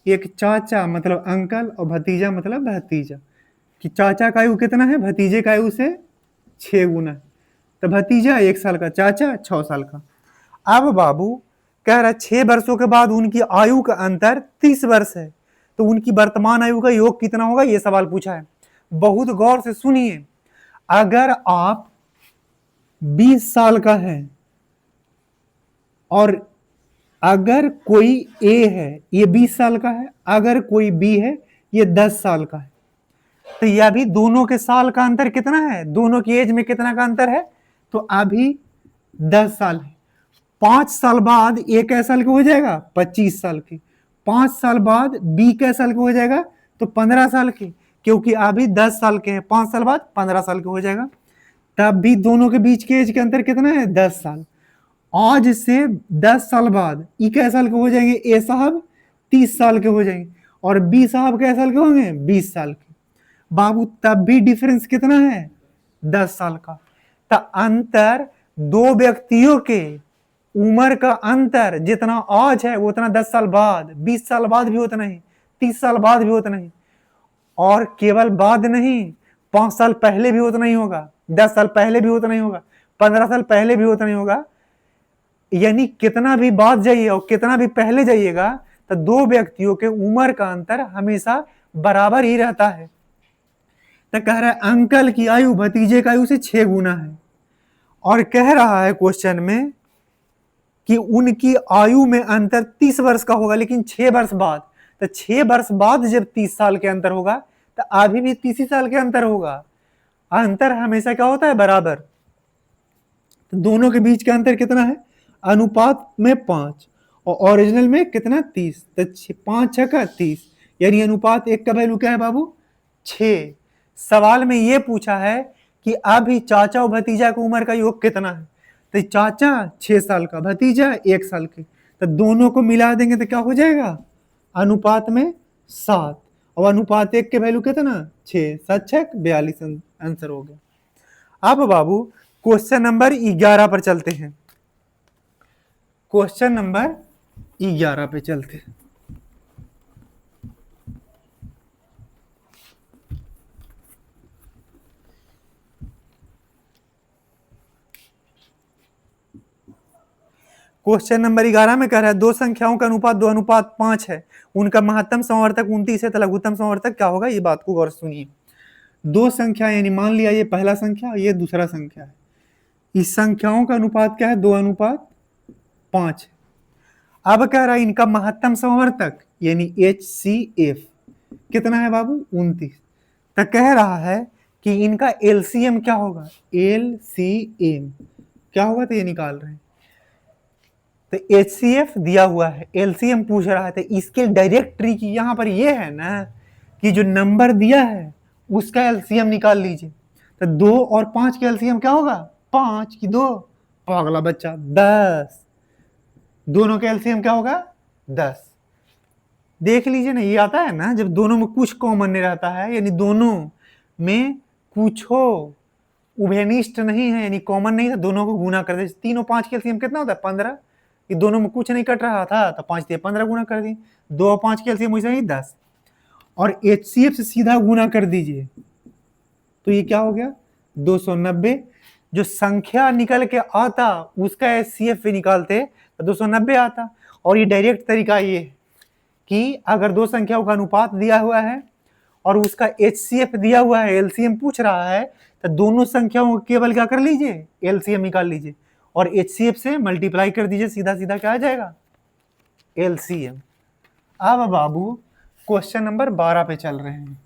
एक चाचा मतलब अंकल और भतीजा मतलब भतीजा, कि चाचा का आयु कितना है भतीजे का आयु से 6 गुना है, तो भतीजा 1 साल का चाचा 6 साल का। अब बाबू कह रहा है 6 वर्षों के बाद उनकी आयु का अंतर 30 वर्ष है, तो उनकी वर्तमान आयु का योग कितना होगा, ये सवाल पूछा है। बहुत गौर से सुनिए, अगर आप 20 साल का है और अगर कोई ए है ये 20 साल का है, अगर कोई बी है ये 10 साल का है, तो यह भी दोनों के साल का अंतर कितना है, दोनों की एज में कितना का अंतर है, तो अभी 10 साल है। 5 साल बाद ए कै साल का हो जाएगा 25 साल की, 5 साल बाद बी कै साल का हो जाएगा तो 15 साल की, क्योंकि अभी 10 साल के हैं, 5 साल बाद 15 साल का हो जाएगा, तब भी दोनों के बीच के एज के अंतर कितना है 10 साल। आज से 10 साल बाद ये कै साल के हो जाएंगे? ए साहब 30 साल के हो जाएंगे और बी साहब कै साल के होंगे? 20 साल के। बाबू तब भी डिफरेंस कितना है? 10 साल का। तो अंतर दो व्यक्तियों के उम्र का अंतर जितना आज है वो उतना 10 साल बाद, 20 साल बाद भी उतना ही, 30 साल बाद भी उतना ही, और केवल बाद नहीं 5 साल पहले भी उतना ही होगा, 10 साल पहले भी उतना ही होगा, 15 साल पहले भी उतना ही होगा। यानी कितना भी बाद जाइए और कितना भी पहले जाइएगा तो दो व्यक्तियों के उम्र का अंतर हमेशा बराबर ही रहता है। तो कह रहा है अंकल की आयु भतीजे की आयु से 6 गुना है और कह रहा है क्वेश्चन में कि उनकी आयु में अंतर 30 वर्ष का होगा, लेकिन 6 वर्ष बाद। तो 6 वर्ष बाद जब 30 साल के अंतर होगा तो अभी भी 30 ही साल के अंतर होगा। अंतर हमेशा क्या होता है? बराबर। तो दोनों के बीच का अंतर कितना है? अनुपात में 5 और ओरिजिनल में कितना? 30। तो 5 6 का 30, यानी अनुपात 1 का वैल्यू क्या है बाबू? 6। सवाल में ये पूछा है कि अभी चाचा और भतीजा की उम्र का योग कितना है? तो चाचा 6 साल का, भतीजा 1 साल के, तो दोनों को मिला देंगे तो क्या हो जाएगा? अनुपात में 7 और अनुपात 1 के वैल्यू कितना? 6 7 6 42 आंसर हो गया। अब बाबू क्वेश्चन नंबर 11 पर चलते हैं। क्वेश्चन नंबर 11 पे चलते हैं। क्वेश्चन नंबर 11 में कह रहा है दो संख्याओं का अनुपात 2:5 है, उनका महत्तम समवर्तक 29 है, तो लघुत्तम समवर्तक क्या होगा? ये बात को गौर सुनिए। दो संख्या यानी मान लिया ये पहला संख्या ये दूसरा संख्या है, इस संख्याओं का अनुपात क्या है? 2:5 है। अब कह रहा है इनका महत्तम समवर्तक यानी HCF कितना है बाबू? 29। तो कह रहा है कि इनका LCM क्या होगा? LCM क्या होगा? तो ये निकाल रहे हैं। तो HCF दिया हुआ है, LCM पूछ रहा है, तो इसके डायरेक्ट ट्रिक यहां पर ये है ना कि जो नंबर दिया है उसका LCM निकाल लीजिए। तो 2 और 5 का LCM क्या होगा? 5 की 2, पागला बच्चा 10। दोनों का LCM क्या होगा? 10। देख लीजिए ना, ये आता है ना जब दोनों में कुछ कॉमन नहीं रहता है, यानी दोनों में कुछ हो उभयनिष्ठ नहीं है, यानी कॉमन नहीं है, दोनों को गुना कर दे। 3 और 5 का LCM कितना होता है? 15। ये दोनों में कुछ नहीं कट रहा था तो 5 से 15 गुना कर दी। 2 और 5 का LCM वैसे ही 10 और HCF से सीधा गुना कर दीजिए तो ये क्या हो गया? 290। जो संख्या निकल के आता उसका HCF भी निकालते तो 290 आता। और ये डायरेक्ट तरीका ये है कि अगर दो संख्याओं का अनुपात दिया हुआ है और उसका HCF दिया हुआ है, LCM पूछ रहा है, तो दोनों संख्याओं को केवल क्या कर लीजिए? LCM निकाल लीजिए और HCF से मल्टीप्लाई कर दीजिए, सीधा सीधा क्या आ जाएगा? LCM। अब बाबू क्वेश्चन नंबर 12 पे चल रहे हैं।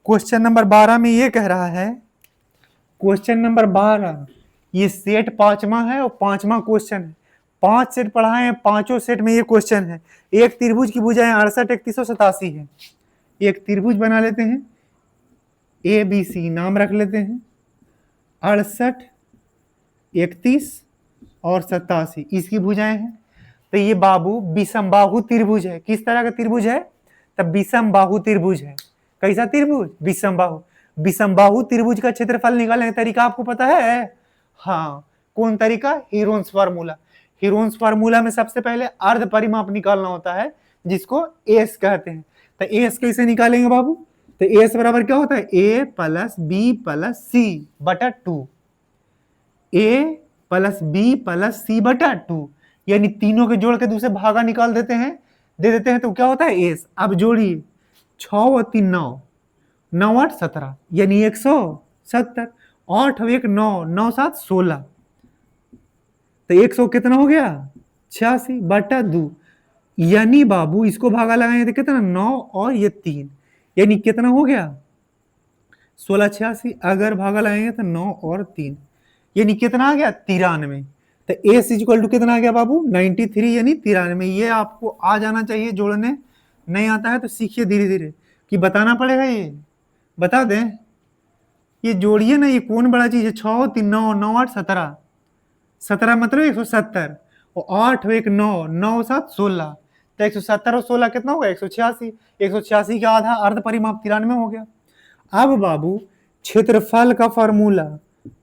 क्वेश्चन नंबर 12 में ये कह रहा है, क्वेश्चन नंबर 12 ये सेट 5वां है और 5वां क्वेश्चन है। 5 सेट पढ़ाए हैं, पांचों सेट में ये क्वेश्चन है। एक त्रिभुज की भुजाएं 68 31 और 87 है। एक त्रिभुज बना लेते हैं, ABC नाम रख लेते हैं, 68 31 और 87 इसकी भुजाएं हैं। तो ये बाबू विषमबाहु त्रिभुज है। किस तरह का त्रिभुज है? तब विषमबाहु त्रिभुज है। कैसा त्रिभुज? विषमबाहु। विषमबाहु त्रिभुज का क्षेत्रफल निकालने का तरीका आपको पता है? हाँ, कौन तरीका? Heron's formula. हीरोन्स फार्मूला में सबसे पहले अर्ध परिमाप निकालना होता है जिसको एस कहते हैं। तो एस कैसे निकालेंगे बाबू? तो एस बराबर क्या होता है? A प्लस बी प्लस सी बटा 2। A प्लस बी प्लस सी बटा 2, यानी तीनों के जोड़ के दूसरे भागा निकाल देते हैं, दे देते हैं तो क्या होता है? एस। अब जोड़िए 6 और 3 9, 9 8 17 यानी 170। 8 और 1 9, 9 7 16, तो 100 कितना हो गया? 86 बटा 2। यानी बाबू इसको भागा लगाएंगे तो कितना? 9 और ये 3, यानी कितना हो गया? 16 86। अगर भागा लगाएंगे तो 9 और 3, यानी कितना आ गया? 93। तो एस इक्वल टू कितना आ गया बाबू? 93 यानी 93। ये आपको आ जाना चाहिए जोड़ने, नहीं आता है तो सीखिए धीरे धीरे कि बताना पड़ेगा। ये बता दें ये जोड़िए ना, ये कौन बड़ा चीज है, 6 3 9 9 8 17, 17 मतलब 170, और 8 1 9 9 7 16, तो 170 और 16 कितना होगा, 186, 186 का आधा अर्ध परिमाप 93 हो गया। अब बाबू क्षेत्रफल का फॉर्मूला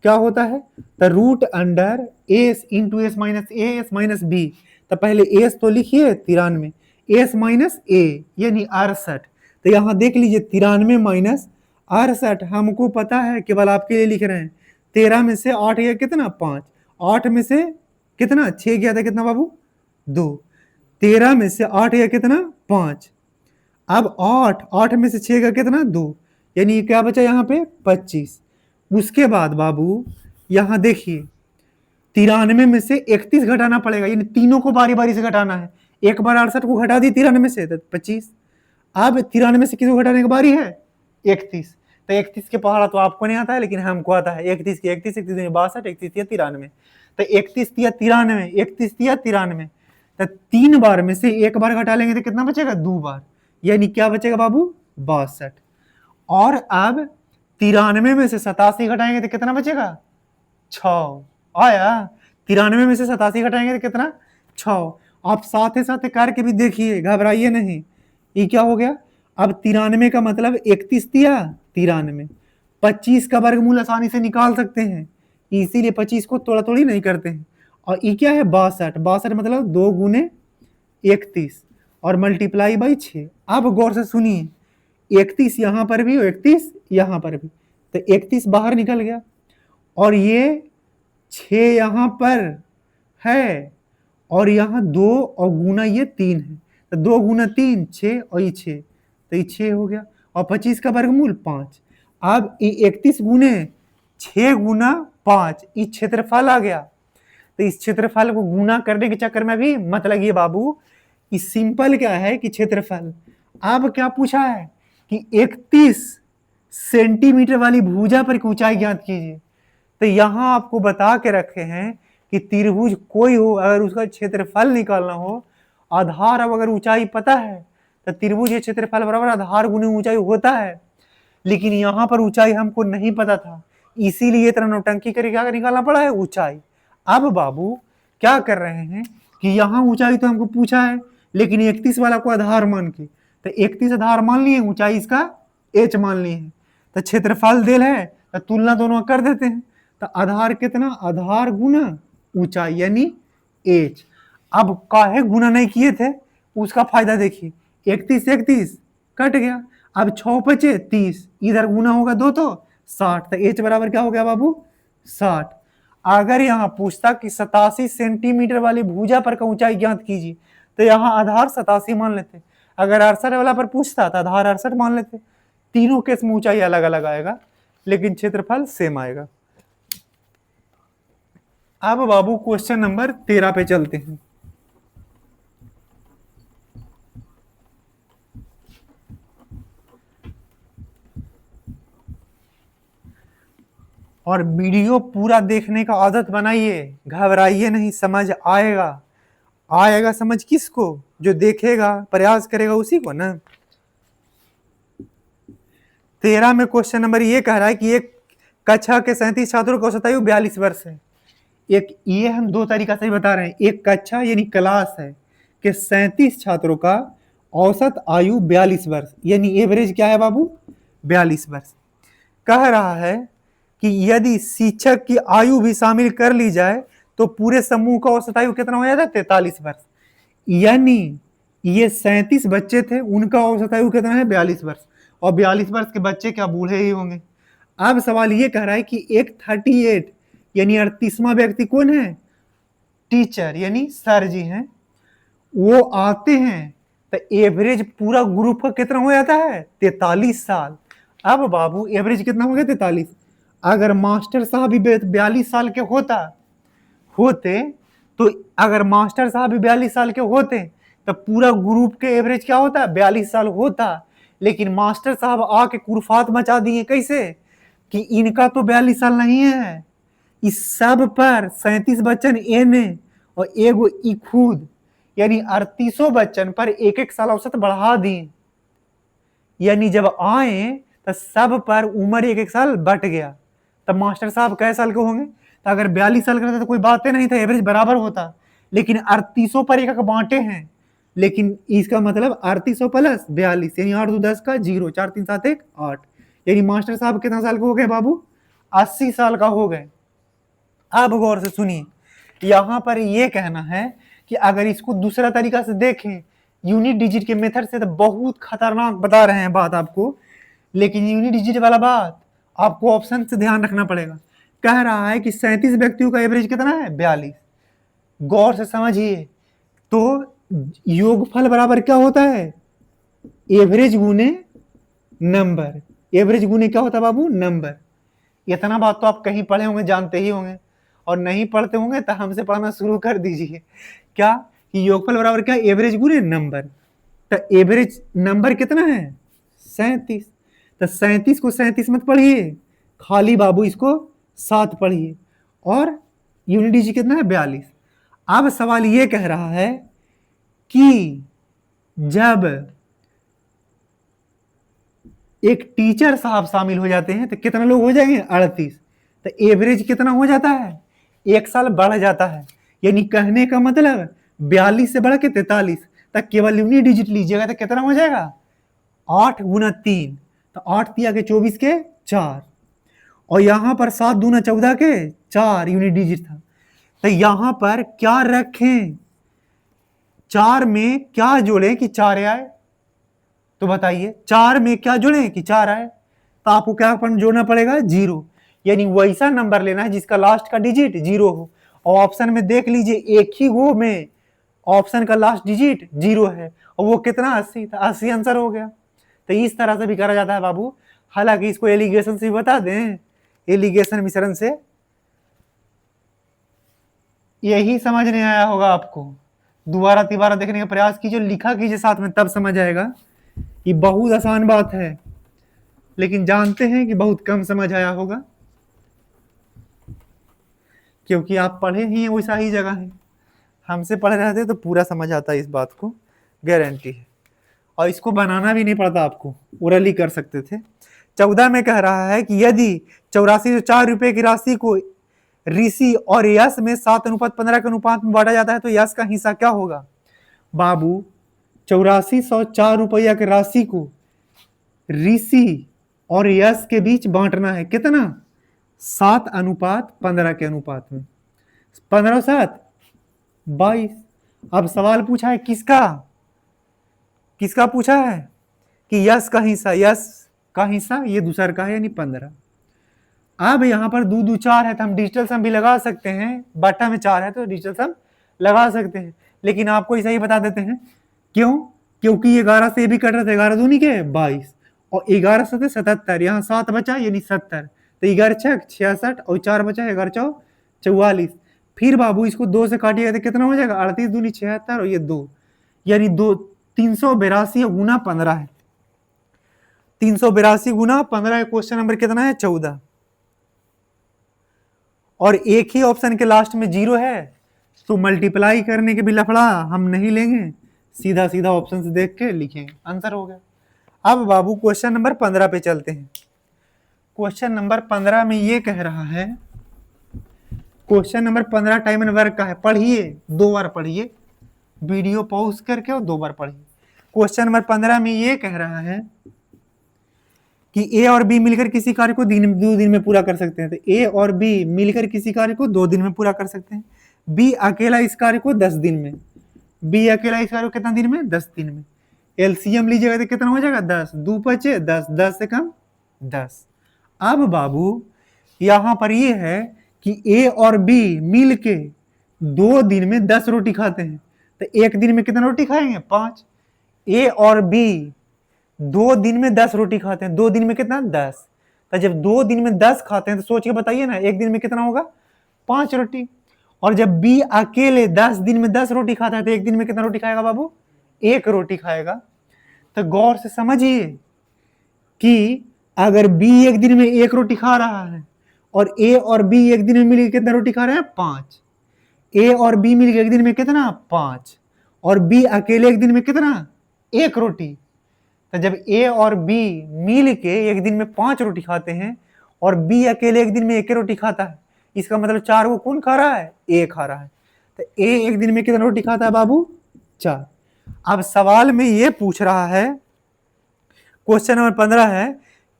क्या होता है, the root under S into S minus A S minus B, तो पहले एस तो लिखिए 93, एस माइनस ए यानी 68, तो यहां देख लीजिए 93 माइनस 68, हमको पता है केवल आपके लिए लिख रहे हैं, 13 में से 8 गया कितना 5, 8 में से कितना 6 गया था कितना बाबू 2, 13 में से 8 गया कितना 5, अब 8 में से 6 का कितना 2, यानी क्या बचा यहाँ पे 25। उसके बाद बाबू यहाँ देखिए 93 में से 31 घटाना पड़ेगा, यानी तीनों को बारी बारी से घटाना है, एक बार 68 को घटा दी 93 से तो 25, अब 93 से किसको घटाने की बारी है 31, तो 31 के पहाड़ा तो आपको नहीं आता है लेकिन हमको आता है, 31 की 31 31 62 31 93, तो 31 तिया 93, 31 तिया 93, तो 3 बार में से एक बार घटा लेंगे तो कितना बचेगा 2 बार, यानी क्या बचेगा बाबू 62, और अब 93 में से 87 घटाएंगे तो कितना बचेगा 6 आया, 93 में से 87 घटाएंगे तो कितना 6, आप साथ ही साथ करके भी देखिए, घबराइए नहीं, ये क्या हो गया, अब 93 का मतलब 31 दिया 93, 25 का वर्गमूल आसानी से निकाल सकते हैं, इसीलिए 25 को तोड़ा तोड़ी नहीं करते हैं, और ये क्या है 62, 62 मतलब 2 गुने 31 और मल्टीप्लाई बाई 6। अब गौर से सुनिए, 31 यहां पर भी और 31 यहां पर भी, तो 31 बाहर निकल गया, और ये 6 यहां पर है, और यहाँ 2 और गुना ये 3 है, तो 2 गुना 3 6 और ये 6, तो ये 6 हो गया, और 25 का वर्गमूल 5, अब ये 31 गुने 6 गुना 5 ये क्षेत्रफल आ गया, तो इस क्षेत्रफल को गुना करने के चक्कर में भी मत लगिए बाबू, इस सिंपल क्या है कि क्षेत्रफल, अब क्या पूछा है कि 31 सेंटीमीटर वाली भुजा पर ऊंचाई ज्ञात कीजिए, तो यहां आपको बता के रखे हैं कि त्रिभुज कोई हो, अगर उसका क्षेत्रफल निकालना हो, आधार अब अगर ऊंचाई पता है तो त्रिभुज के क्षेत्रफल बराबर आधार गुने ऊंचाई होता है, लेकिन यहाँ पर ऊंचाई हमको नहीं पता था, इसीलिए तरह नौटंकी करके क्या निकालना पड़ा है ऊंचाई। अब बाबू क्या कर रहे हैं कि यहाँ ऊंचाई तो हमको पूछा है, लेकिन 31 वाला को आधार मान के, तो 31 आधार मान लिए, ऊंचाई इसका h मान लिए हैं, तो क्षेत्रफल देल है तो तुलना दोनों कर देते हैं, तो आधार कितना, आधार गुना ऊंचाई यानी h। अब काहे गुना नहीं किए थे उसका फायदा देखिए, 31 31 कट गया, अब 6 बचे 30, इधर गुना होगा 2 तो 60, तो h बराबर क्या हो गया बाबू 60। अगर यहाँ पूछता कि 87 सेंटीमीटर वाली भुजा पर का ऊंचाई ज्ञात कीजिए, तो यहाँ आधार 87 मान लेते, अगर 68 वाला पर पूछता तो आधार 68 मान लेते, तीनों केस में ऊंचाई अलग अलग आएगा लेकिन क्षेत्रफल सेम आएगा। अब बाबू क्वेश्चन नंबर 13 पे चलते हैं। और वीडियो पूरा देखने का आदत बनाइए, घबराइए नहीं, समझ आएगा, आएगा समझ किसको, जो देखेगा प्रयास करेगा उसी को ना। 13 में क्वेश्चन नंबर ये कह रहा है कि एक कक्षा के 37 छात्रों का औसत आयु 42 वर्ष है। एक ये हम 2 तरीका से बता रहे हैं, एक कक्षा यानी क्लास है कि 37 छात्रों का औसत आयु 42 वर्ष, यानी एवरेज क्या है बाबू 42 वर्ष। कह रहा है कि यदि शिक्षक की आयु भी शामिल कर ली जाए तो पूरे समूह का औसत आयु कितना हो जाता है 43 वर्ष, यानी ये 37 बच्चे थे, उनका औसत आयु कितना है 42 वर्ष, और 42 वर्ष के बच्चे क्या बूढ़े ही होंगे। अब सवाल ये कह रहा है कि एक 38 यानी 38वां व्यक्ति कौन है, टीचर यानी सर जी हैं, वो आते हैं तो एवरेज पूरा ग्रुप का कितना हो जाता है 43 साल। अब बाबू एवरेज कितना हो गया 43, अगर मास्टर साहब भी 42 साल के होते तो अगर मास्टर साहब भी 42 साल के होते तो पूरा ग्रुप के एवरेज क्या होता है 42 साल होता, लेकिन मास्टर साहब आके कुरफात मचा दिए, कैसे कि इनका तो 42 साल नहीं है, इस सब पर 37 बच्चन एने और एगो ई खुद, यानी 38 बच्चन पर एक एक साल औसत बढ़ा दिए, यानी जब आए तो सब पर उम्र एक एक साल बट गया। तब मास्टर साहब कै साल के होंगे? तो अगर 42 साल का रहता तो कोई बातें नहीं था, एवरेज बराबर होता। लेकिन 3800 पर एक बांटे हैं, लेकिन इसका मतलब 3800 प्लस 42 यानी 8 2 10 का 0, 4 3 7 1 8, यानी मास्टर साहब कितना साल के हो गए बाबू? 80 साल का हो गए। अब गौर से सुनिए, यहां पर यह कहना है कि अगर इसको दूसरा तरीका से देखें यूनिट डिजिट के मेथड से, तो बहुत खतरनाक बता रहे हैं बात आपको, लेकिन यूनिट डिजिट वाला बात आपको ऑप्शन से ध्यान रखना पड़ेगा। कह रहा है कि 37 व्यक्तियों का एवरेज कितना है? 42। गौर से समझिए, तो योगफल बराबर क्या होता है? एवरेज गुने नंबर। एवरेज गुने क्या होता है बाबू? नंबर। इतना बात तो आप कहीं पढ़े होंगे, जानते ही होंगे, और नहीं पढ़ते होंगे तो हमसे पढ़ना शुरू कर दीजिए। क्या कि योगफल बराबर क्या? एवरेज गुने नंबर। तो एवरेज नंबर कितना है? 37। तो 37 को 37 मत पढ़िए, खाली बाबू इसको 7 पढ़िए, और यूनिट डिजिट कितना है? 42। अब सवाल ये कह रहा है कि जब एक टीचर साहब शामिल हो जाते हैं तो कितना लोग हो जाएंगे? 38। तो एवरेज कितना हो जाता है? एक साल बढ़ जाता है। यानी कहने का मतलब 42 से बढ़ के 43 तक केवल यूनिट डिजिट लीजिएगा तो कितना हो जाएगा? 8 गुना 3, तो 8 दिया के 24 के 4, और यहां पर 7 दूना 14 के 4 यूनिट डिजिट था। तो यहां पर क्या रखें? 4 में क्या जोड़े कि 4 आए? तो बताइए 4 में क्या जोड़े कि 4 आए? तो आपको क्या जोड़ना पड़ेगा? 0। यानी वैसा नंबर लेना है जिसका लास्ट का डिजिट 0 हो। और ऑप्शन में देख लीजिए, एक ही वो में ऑप्शन का लास्ट डिजिट 0 है, और वो कितना? 80। तो 80 आंसर हो गया। तो इस तरह से भी करा जाता है बाबू। हालांकि इसको एलिगेशन से भी बता दें, एलिगेशन मिश्रण से यही समझ नहीं आया होगा आपको, दोबारा तिबारा देखने का प्रयास कीजिए, लिखा कीजिए साथ में, तब समझ आएगा। ये बहुत आसान बात है, लेकिन जानते हैं कि बहुत कम समझ आया होगा, क्योंकि आप पढ़े ही हैं वैसा ही जगह है। हमसे पढ़े रहते तो पूरा समझ आता है, इस बात को गारंटी है। और इसको बनाना भी नहीं पड़ता आपको, ओरली कर सकते थे। 14 में कह रहा है कि यदि 8404 रुपए की राशि को ऋषि और यश में 7:15 के अनुपात में बांटा जाता है तो यश का हिस्सा क्या होगा? बाबू 8404 रुपया की राशि को ऋषि और यश के बीच बांटना है। कितना? 7:15 के अनुपात में। 15 7 22। अब सवाल पूछा है किसका? किसका पूछा है? कि यश का हिस्सा। यश का हिस्सा ये दूसर का है, यानी 15। अब यहां पर 2 2 4 है तो हम डिजिटल सम भी लगा सकते हैं, बट्टा में 4 है तो डिजिटल सम लगा सकते हैं, लेकिन आपको ऐसा ही बता देते हैं। क्यों? क्योंकि 11 से भी कट रहे थे, 11 दूनी के 22, और 11 से 77, यहाँ 7 बचा यानी 70, तो 11 6 66, और 4 बचा 11 4 44। फिर बाबू इसको 2 से काटिएगा तो कितना हो जाएगा? 38 दूनी 76, और ये 2, यानी 382 गुना 15 है। 382 गुना 15 क्वेश्चन नंबर कितना है? 14। और एक ही ऑप्शन के लास्ट में 0 है, तो मल्टीप्लाई करने के भी लफड़ा हम नहीं लेंगे, सीधा सीधा ऑप्शन से देख के लिखेंगे, आंसर हो गया। अब बाबू क्वेश्चन नंबर 15 पे चलते हैं। क्वेश्चन नंबर 15 में ये कह रहा है, question number 15 time and work का है, पढ़िए, 2 बार पढ़िए, वीडियो पॉज करके और 2 बार पढ़िए। क्वेश्चन नंबर 15 में ये कह रहा है कि ए और बी मिलकर किसी कार्य को 2 दिन में पूरा कर सकते हैं। तो ए और बी मिलकर किसी कार्य को 2 दिन में पूरा कर सकते हैं। बी अकेला इस कार्य को 10 दिन में। बी अकेला इस कार्य को कितना दिन में? 10 दिन में। एलसीएम लीजिएगा तो कितना हो जाएगा? 10 2 5 10, 10 से कम 10। अब बाबू यहां पर ये है कि ए और बी मिल के 2 दिन में 10 रोटी खाते हैं, तो एक दिन में कितना रोटी खाएंगे? 5। ए और बी 2 दिन में 10 रोटी खाते हैं, 2 दिन में कितना? 10। तो जब 2 दिन में 10 खाते हैं तो सोच के बताइए ना, एक दिन में कितना होगा? 5 रोटी। और जब बी अकेले 10 दिन में 10 रोटी खाता है तो एक दिन में कितना रोटी खाएगा बाबू? 1 रोटी खाएगा। तो गौर से समझिए कि अगर बी एक दिन में 1 रोटी खा रहा है और ए और बी एक दिन में मिलकर कितना रोटी खा रहे हैं? 5। ए और बी मिलकर एक दिन में कितना? 5। और बी अकेले एक दिन में कितना? 1 रोटी। तो जब ए और बी मिल के एक दिन में 5 रोटी खाते हैं और बी अकेले एक दिन में 1 रोटी खाता है, इसका मतलब 4 को कौन खा रहा है? ए खा रहा है। तो ए एक दिन में कितना रोटी खाता है बाबू? 4। अब सवाल में ये पूछ रहा है, क्वेश्चन नंबर 15 है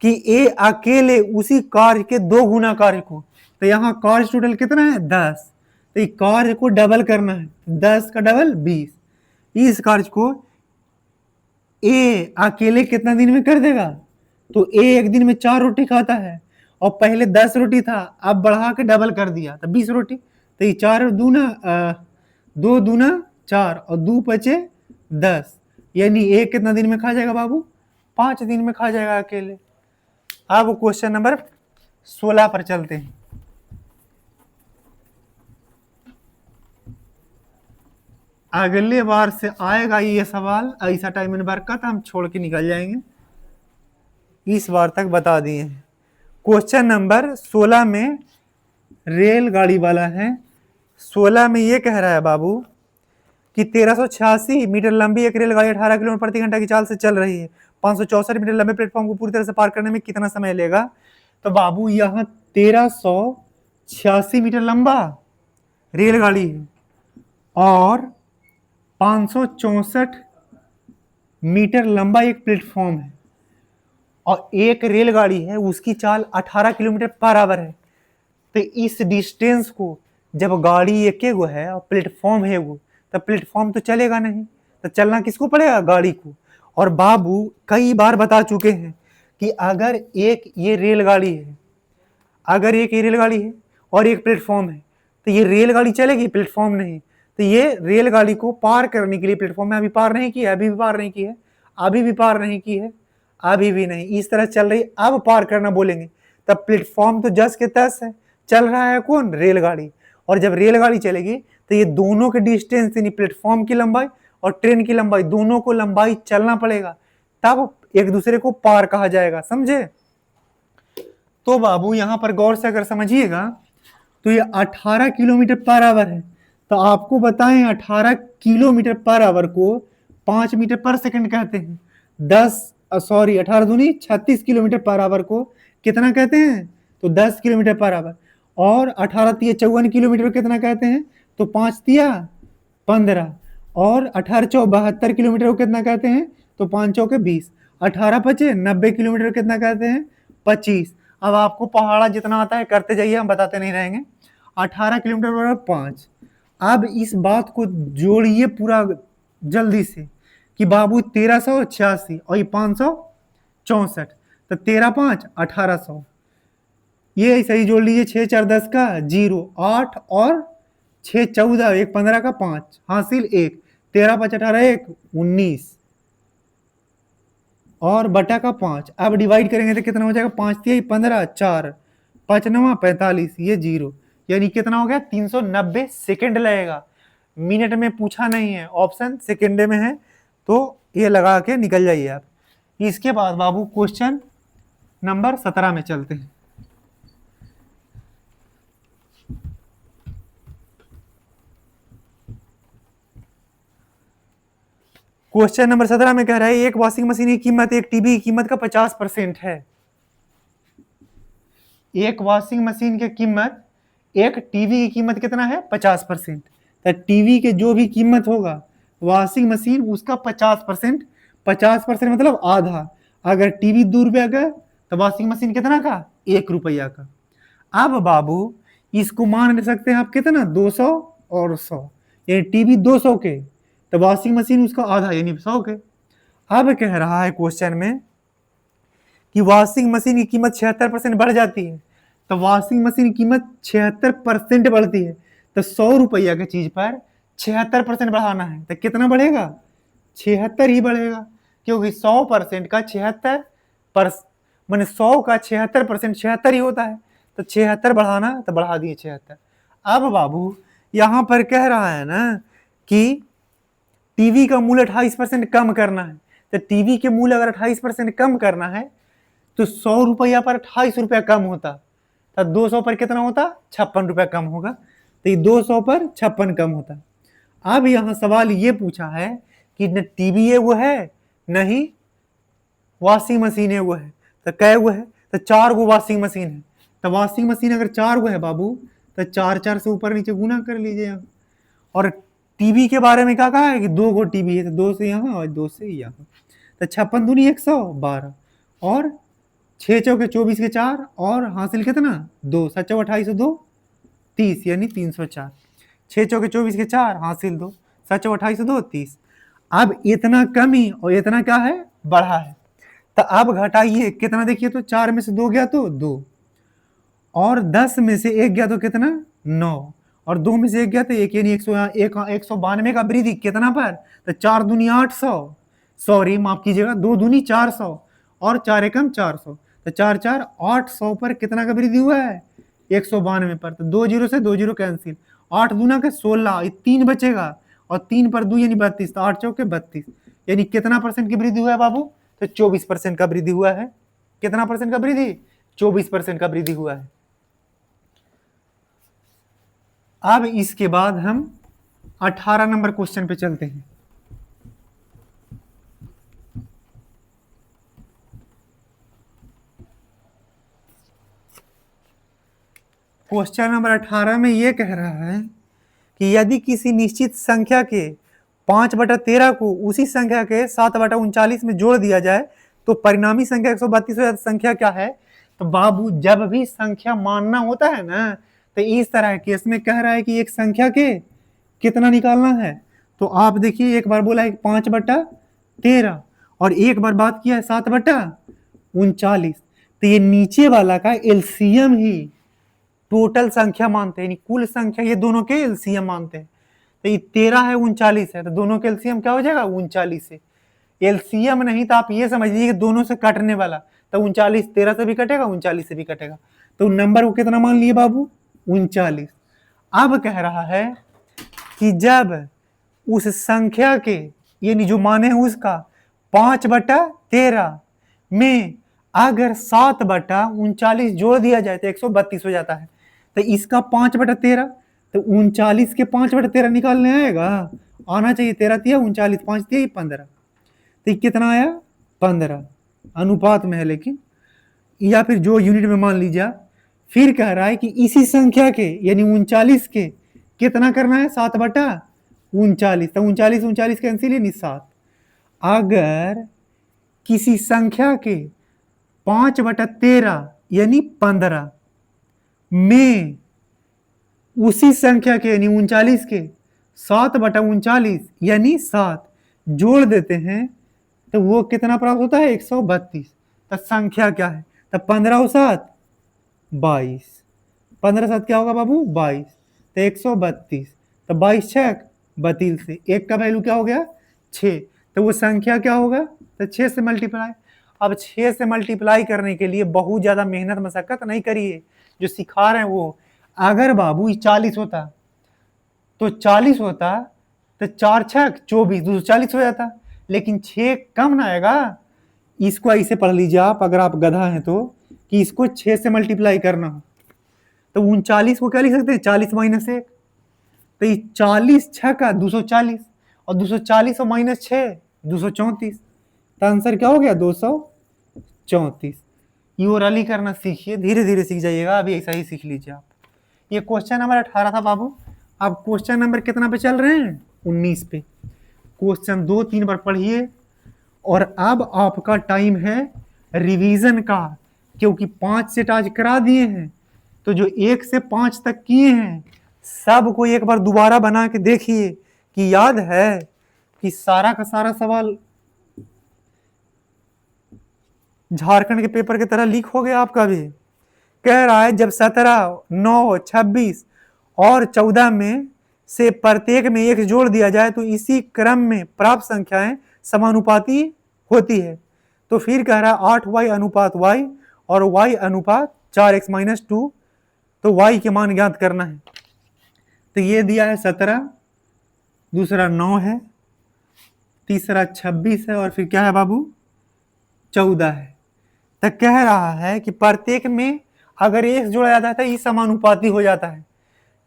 कि ए अकेले उसी कार्य के 2 गुना कार्य को, तो यहाँ कार्य टोटल कितना है? 10। तो ये कार्य को डबल करना है, 10 का डबल 20। इस कार्य को ए अकेले कितना दिन में कर देगा? तो ए एक दिन में 4 रोटी खाता है और पहले 10 रोटी था, अब बढ़ा के डबल कर दिया तो 20 रोटी। तो ये 4 दूना 2 दूना 4 और 2 बचे 10, यानी ए कितना दिन में खा जाएगा बाबू? 5 दिन में खा जाएगा अकेले। अब क्वेश्चन नंबर 16 पर चलते हैं। अगले बार से आएगा ये सवाल ऐसा टाइम इन बार का, तो हम छोड़ के निकल जाएंगे, इस बार तक बता दिए हैं। क्वेश्चन नंबर 16 में रेलगाड़ी वाला है। 16 में ये कह रहा है बाबू कि 1386 मीटर लंबी एक रेलगाड़ी 18 किलोमीटर प्रति घंटा की चाल से चल रही है। 564 मीटर लंबे प्लेटफॉर्म को पूरी तरह से पार करने में कितना समय लेगा? तो बाबू यहाँ 1386 मीटर लंबा रेलगाड़ी है और 564 मीटर लंबा एक प्लेटफॉर्म है और एक रेलगाड़ी है, उसकी चाल 18 किलोमीटर पर आवर है। तो इस डिस्टेंस को जब गाड़ी एक गो है और प्लेटफॉर्म है वो, तो प्लेटफॉर्म तो चलेगा नहीं, तो चलना किसको पड़ेगा? गाड़ी को। और बाबू कई बार बता चुके हैं कि अगर एक ये रेलगाड़ी है, अगर एक ये रेलगाड़ी है और एक प्लेटफॉर्म है, तो ये रेलगाड़ी चलेगी, प्लेटफॉर्म नहीं। तो ये रेलगाड़ी को पार करने के लिए प्लेटफॉर्म में अभी पार नहीं किया, अभी भी पार नहीं की है, अभी भी पार नहीं की है, अभी भी नहीं, इस तरह चल रही। अब पार करना बोलेंगे तब प्लेटफॉर्म तो जस के तस है, चल रहा है कौन? रेलगाड़ी। और जब रेलगाड़ी चलेगी तो ये दोनों के डिस्टेंस यानी प्लेटफॉर्म की लंबाई और ट्रेन की लंबाई, दोनों को लंबाई चलना पड़ेगा, तब एक दूसरे को पार कहा जाएगा, समझे? तो बाबू यहां पर गौर से अगर समझिएगा तो ये 18 किलोमीटर पर आवर है। तो आपको बताएं 18 किलोमीटर पर आवर को 5 मीटर पर सेकंड कहते हैं। 18 दूनी 36 किलोमीटर पर आवर को कितना कहते हैं? तो 10 किलोमीटर पर आवर। और 18 तिया 54 किलोमीटर को कितना कहते हैं? तो 5 तिया 15। और 18 चौ 72 किलोमीटर को कितना कहते हैं? तो 5 चौके 20। 18 पचे 90 किलोमीटर को कितना कहते हैं? 25। अब आपको पहाड़ा जितना आता है करते जाइए, हम बताते नहीं रहेंगे। 18 किलोमीटर बराबर 5। अब इस बात को जोड़िए पूरा जल्दी से कि बाबू 1386 और ये 564, तो 13 5 1800, ये सही जोड़ लीजिए। 6 4 10 का 0, 8 और 6 14, 1 15 का 5 हासिल 1, 13 5 18 1 19 और बटा का 5। अब डिवाइड करेंगे तो कितना हो जाएगा? 5 3 15, 4 5 9 45, ये 0, यानी कितना हो गया? 390 सेकेंड लगेगा। मिनट में पूछा नहीं है, ऑप्शन सेकेंड में है, तो ये लगा के निकल जाइए आप। इसके बाद बाबू क्वेश्चन नंबर 17 में चलते हैं। क्वेश्चन नंबर 17 में कह रहा है एक वॉशिंग मशीन की कीमत एक टीवी की कीमत का 50% है। एक वॉशिंग मशीन की कीमत एक टीवी की कीमत कितना है? 50%। तो टीवी के जो भी कीमत होगा वॉशिंग मशीन उसका 50%, 50% मतलब आधा। अगर टीवी 2 रुपया का तो वॉशिंग मशीन कितना का? 1 रुपया का। अब बाबू इसको मान सकते हैं आप कितना? 200 और 100, यानी टीवी 200 के तो वॉशिंग मशीन उसका आधा यानी 100 के। अब कह रहा है क्वेश्चन में कि वॉशिंग मशीन की कीमत 76% बढ़ जाती है, तो वॉशिंग मशीन की कीमत 76% बढ़ती है, तो 100 रुपया की चीज पर 76% बढ़ाना है, तो कितना बढ़ेगा? 76 ही बढ़ेगा, क्योंकि 100% का 76 मैंने 100 का 76% 76 ही होता है, तो 76 बढ़ाना तो बढ़ा दिए 76। अब बाबू यहां पर कह रहा है ना कि टीवी का मूल्य 28% कम करना है, तो टीवी के मूल्य अगर 28% कम करना है तो 100 रुपया पर 28 रुपया कम होता, तो 200 पर कितना होता? 56 रुपया कम होगा, तो ये 200 पर 56 कम होता। अब यहाँ सवाल ये पूछा है कि न टीवी है वो है नहीं वॉशिंग मशीन है वो है, तो कै गो है, तो 4 गो वॉशिंग मशीन है। तो वॉशिंग मशीन अगर 4 गो है बाबू, तो 4 से ऊपर नीचे गुना कर लीजिए आप। और टीवी के बारे में क्या कहा है कि 2 गो टीवी है, तो 2 से यहाँ और 2 से यहाँ, तो 56 दूनी 112 और 6 चौके 24 के 4 और हासिल कितना 2, 7 चौके 28 2 30 यानी 304। 6 चौके 24 के 4 हासिल 2, 7 चौके 28 2 30। अब इतना कमी और इतना क्या है बढ़ा है, तो अब घटाइए कितना, देखिए तो 4 में से 2 गया तो 2 और 10 में से 1 गया तो कितना 9 और 2 में से 1 गया तो 1 यानी 192 का वृद्धि कितना पर, तो 4 दूनी 800, सॉरी माफ कीजिएगा 2 दूनी 400 और 4 एकम 400, तो 4 4 800 पर कितना का वृद्धि हुआ है 192 पर। तो 2 जीरो से 2 जीरो कैंसिल, 8 दूना के 16, 3 बचेगा और 3 पर 2 यानी 32, तो 8 चौके 32 यानी कितना परसेंट की वृद्धि हुआ है बाबू, तो 24% का वृद्धि हुआ है। कितना परसेंट का वृद्धि, 24% का वृद्धि हुआ है। अब इसके बाद हम 18 नंबर क्वेश्चन पे चलते हैं। क्वेश्चन नंबर 18 में यह कह रहा है कि यदि किसी निश्चित संख्या के 5/13 को उसी संख्या के 7/39 में जोड़ दिया जाए तो परिणामी संख्या 132 हो जाती। संख्या क्या है, तो बाबू जब भी संख्या मानना होता है ना, तो इस तरह केस में कह रहा है कि एक संख्या के कितना निकालना है, तो आप देखिए एक बार बोला है 5/13 और एक बार बात किया है 7/39, तो ये नीचे वाला का एलसीएम ही टोटल संख्या मानते हैं, कुल संख्या ये दोनों के एलसीएम मानते हैं। तो ये 13 है 39 है, तो दोनों के एलसीएम क्या हो जाएगा 39 है। एलसीएम नहीं तो आप ये समझ लीजिए कि दोनों से काटने वाला, तो 39 13 से भी कटेगा 39 से भी कटेगा, तो नंबर को कितना मान लिए बाबू 39। अब कह रहा है कि जब उस संख्या के यानी जो माने हैं उसका 5/13 में अगर 7/39 जोड़ दिया जाए तो 132 हो जाता है। तो इसका 5/13, तो 39 के 5/13 निकालने आएगा, आना चाहिए 13 तिया 39 5 तिया 15, तो कितना आया 15 अनुपात में है लेकिन, या फिर जो यूनिट में मान लीजिए आप। फिर कह रहा है कि इसी संख्या के यानी 39 के कितना करना है 7/39, तो 39 कैंसिल यानी 7। अगर किसी संख्या के 5/13 यानी 15 में उसी संख्या के यानी 39 के 7/39 यानी 7 जोड़ देते हैं तो वो कितना प्राप्त होता है 132। तो संख्या क्या है, तो 15 और 7 22, 15 7 क्या होगा बाबू 22, तो 132, तो 22 छक 32 से एक का वैल्यू क्या हो गया 6, तो वो संख्या क्या होगा, तो 6 से मल्टीप्लाई। अब 6 से मल्टीप्लाई करने के लिए बहुत ज्यादा मेहनत मशक्कत नहीं करिए, जो सिखा रहे हैं वो। अगर बाबू 40 होता तो 40 होता, तो 4 छक 24 240 हो जाता, लेकिन 6 कम ना आएगा। इसको ऐसे पढ़ लीजिए आप, अगर आप गधा हैं तो, कि इसको 6 से मल्टीप्लाई करना हो तो 39 को क्या लिख सकते हैं 40 - 1, तो ये 40 छका 240 और 240 और -6 234, तो आंसर क्या हो गया 234। ये ओरली करना सीखिए, धीरे धीरे सीख जाइएगा, अभी ऐसा ही सीख लीजिए आप। ये क्वेश्चन नंबर 18 था बाबू। अब क्वेश्चन नंबर कितना पे चल रहे हैं 19 पे। क्वेश्चन 2-3 बार पढ़िए और अब आपका टाइम है रिवीजन का, क्योंकि 5 सेट आज करा दिए हैं, तो जो 1 से 5 तक किए हैं सबको एक बार दोबारा बना के देखिए कि याद है कि सारा का सारा सवाल झारखंड के पेपर की तरह लीक हो गया आपका भी। कह रहा है जब 17, 9, 26 और 14 में से प्रत्येक में 1 जोड़ दिया जाए तो इसी क्रम में प्राप्त संख्याएं समानुपाती होती है। तो फिर कह रहा है 8y अनुपात y और y अनुपात 4x - 2, तो y के मान ज्ञात करना है। तो ये दिया है 17, दूसरा 9 है, तीसरा 26 है और फिर क्या है बाबू 14 है। तो कह रहा है कि प्रत्येक में अगर 1 जोड़ा जाता है तो ये समानुपाती हो जाता है।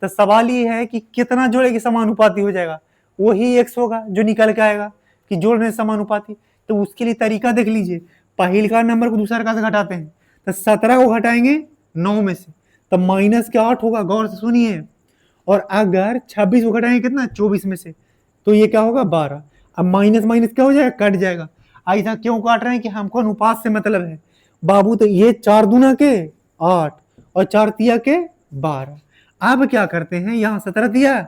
तो सवाल ये है कि कितना जोड़ेगी समानुपाती हो जाएगा, वही x होगा जो निकल के आएगा कि जोड़ने समानुपाती। तो उसके लिए तरीका देख लीजिए, पहल का नंबर को दूसरा का से घटाते हैं, तो 17 को घटाएंगे 9 में से, तो माइनस के 8 होगा, गौर से सुनिए। और अगर 26 को घटाएंगे कितना, 24 में से, तो ये क्या होगा 12। अब माइनस माइनस क्या हो जाएगा, कट जाएगा। ऐसा क्यों काट रहे हैं कि हमको अनुपात से मतलब है बाबू। तो ये 4 दूना के 8 और 4 तिया के 12। अब क्या करते हैं, यहाँ 17 दिया,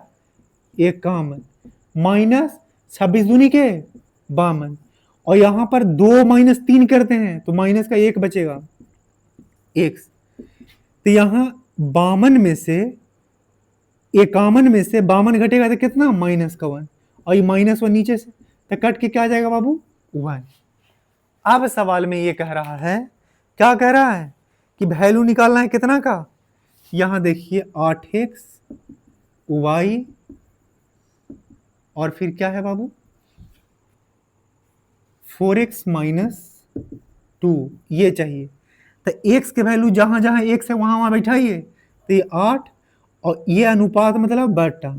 एक काम माइनस 26 दूनी के 52, और यहाँ पर 2 माइनस 3 करते हैं तो माइनस का 1 बचेगा, x। तो यहाँ 52 में से 52 घटेगा तो कितना, माइनस का 1, और ये माइनस 1 नीचे से, तो कट के क्या आ जाएगा बाबू, 1। अब सवाल में ये कह रहा है, क्या कह रहा है कि वैल्यू निकालना है कितना का। यहां देखिए 8x y और फिर क्या है बाबू 4x माइनस 2, ये चाहिए। तो x के वैल्यू जहां जहां x है वहां वहां बैठाइए, तो ये 8 और ये अनुपात मतलब बट्टा,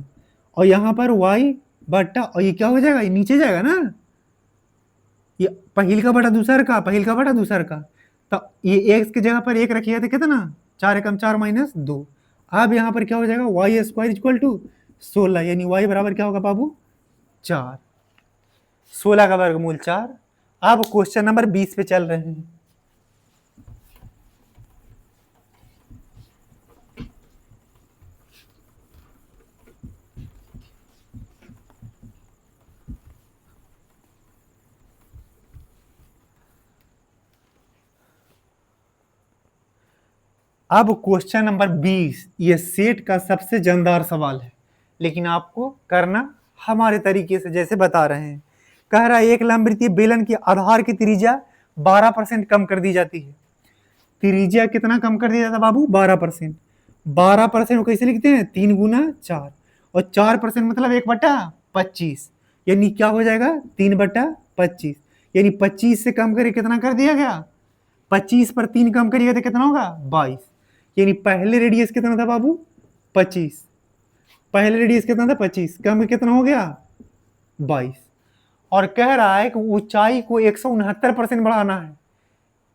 और यहाँ पर y बट्टा, और ये क्या हो जाएगा, ये नीचे जाएगा ना, ये पहिल का बटा दूसर का, पहिल का बटा दूसर का। तो ये x की जगह पर 1 रखिएगा तो कितना, 4 एकम 4 माइनस 2। अब यहाँ पर क्या हो जाएगा, वाई स्क्वायर इक्वल टू 16, यानी y बराबर क्या होगा बाबू 4, 16 का वर्गमूल 4। अब क्वेश्चन नंबर 20 पे चल रहे हैं। अब क्वेश्चन नंबर 20, ये सेट का सबसे जानदार सवाल है, लेकिन आपको करना हमारे तरीके से जैसे बता रहे हैं। कह रहा है एक लंबवृत्तीय बेलन की आधार की त्रिज्या 12% कम कर दी जाती है। त्रिज्या कितना कम कर दिया जाता है बाबू, 12%। 12% को कैसे लिखते हैं, 3 गुना 4, और 4% मतलब 1/25, यानी क्या हो जाएगा 3/25, यानी 25 से कम करके कितना कर दिया गया, 25 पर 3 कम करिएगा तो कितना होगा 22, यानी पहले रेडियस कितना था बाबू 25, पहले रेडियस कितना था 25, कम कितना हो गया 22। और कह रहा है कि ऊंचाई को 169% बढ़ाना है,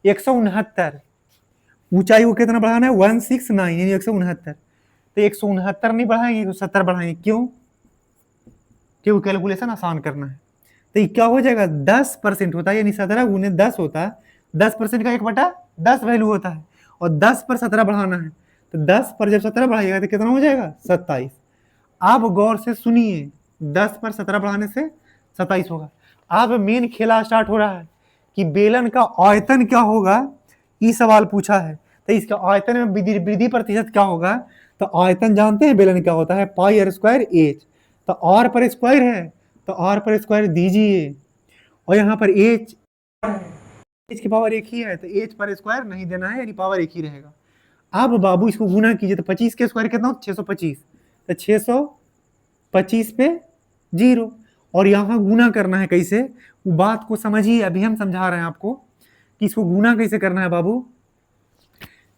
169, ऊंचाई को कितना बढ़ाना है 169, यानी 169। तो 169 नहीं बढ़ाएंगे, 170 बढ़ाएंगे, क्यों, क्यों कैलकुलेशन आसान करना है। तो ये क्या हो जाएगा 10% होता है, यानी 17 गुने 10 होता है, 10% का 1/10 वैल्यू होता है, और 10 पर 17 बढ़ाना है, तो 10 पर जब 17 बढ़ाइएगा तो कितना हो जाएगा 27। आप गौर से सुनिए, 10 पर 17 बढ़ाने से 27 होगा। अब मेन खेला स्टार्ट हो रहा है कि बेलन का आयतन क्या होगा, ये सवाल पूछा है। तो इसके आयतन में वृद्धि प्रतिशत क्या होगा, तो आयतन जानते हैं बेलन क्या होता है, पाई r स्क्वायर एच। तो r पर स्क्वायर है, तो r पर स्क्वायर दीजिए, और यहाँ पर h की पावर एक ही है, तो h पर स्क्वायर नहीं देना है, यानी पावर एक ही रहेगा। अब बाबू इसको गुना कीजिए, तो 25 के स्क्वायर कितना हो 625, तो 625 पे 0, और यहाँ गुना करना है कैसे, वो बात को समझिए, अभी हम समझा रहे हैं आपको कि इसको गुना कैसे करना है बाबू,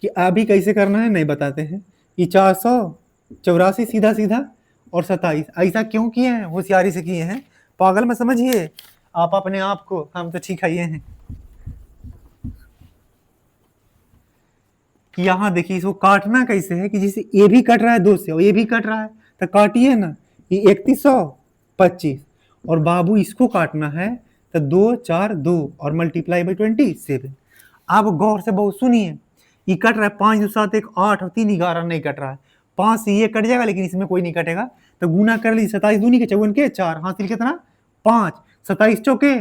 कि अभी कैसे करना है नहीं बताते हैं। ये 484 सीधा सीधा और 27, ऐसा क्यों किए हैं, होशियारी से किए हैं, पागल में समझिए आप अपने आप को, हम तो ठीक है ये हैं। यहाँ देखिए इसको काटना कैसे है, कि जैसे ए भी कट रहा है 2 से और ए भी कट रहा है, तो काटिए ना, ये 3125, और बाबू इसको काटना है तो 2 4 2 और मल्टीप्लाई बाई 27। अब गौर से बहुत सुनिए, ये कट रहा है 5 2 7 1 8 और 3 11 नहीं कट रहा है, 5 से ये कट जाएगा लेकिन इसमें कोई नहीं कटेगा, तो गुना कर लीजिए 27 दूनी के 54 के 4, हासिल कितना 5, 27 चौके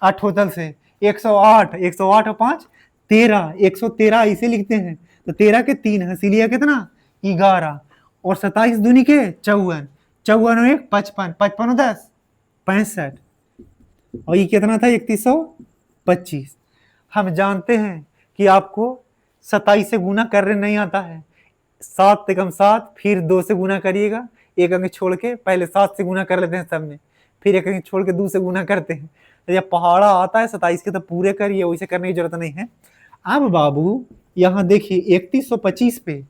8 होतल से 108, 108 और 5 13, 113 इसे लिखते हैं, तो 13 के 3 हसीलिया कितना 11, और 27 दूनी के 54, 54 और 1 55, 55 और 10 65, और ये कितना था 3125। हम जानते हैं कि आपको 27 से गुना करने नहीं आता है, 7 से कम 7, फिर 2 से गुना करिएगा, एक अंक छोड़ के, पहले 7 से गुना कर लेते हैं सब में, फिर एक अंक छोड़ के 2 से गुना करते हैं, तो जब पहाड़ा आता है 27 के तो पूरे करिए, वैसे करने की जरूरत नहीं है। अब बाबू यहाँ देखिए 3125 पे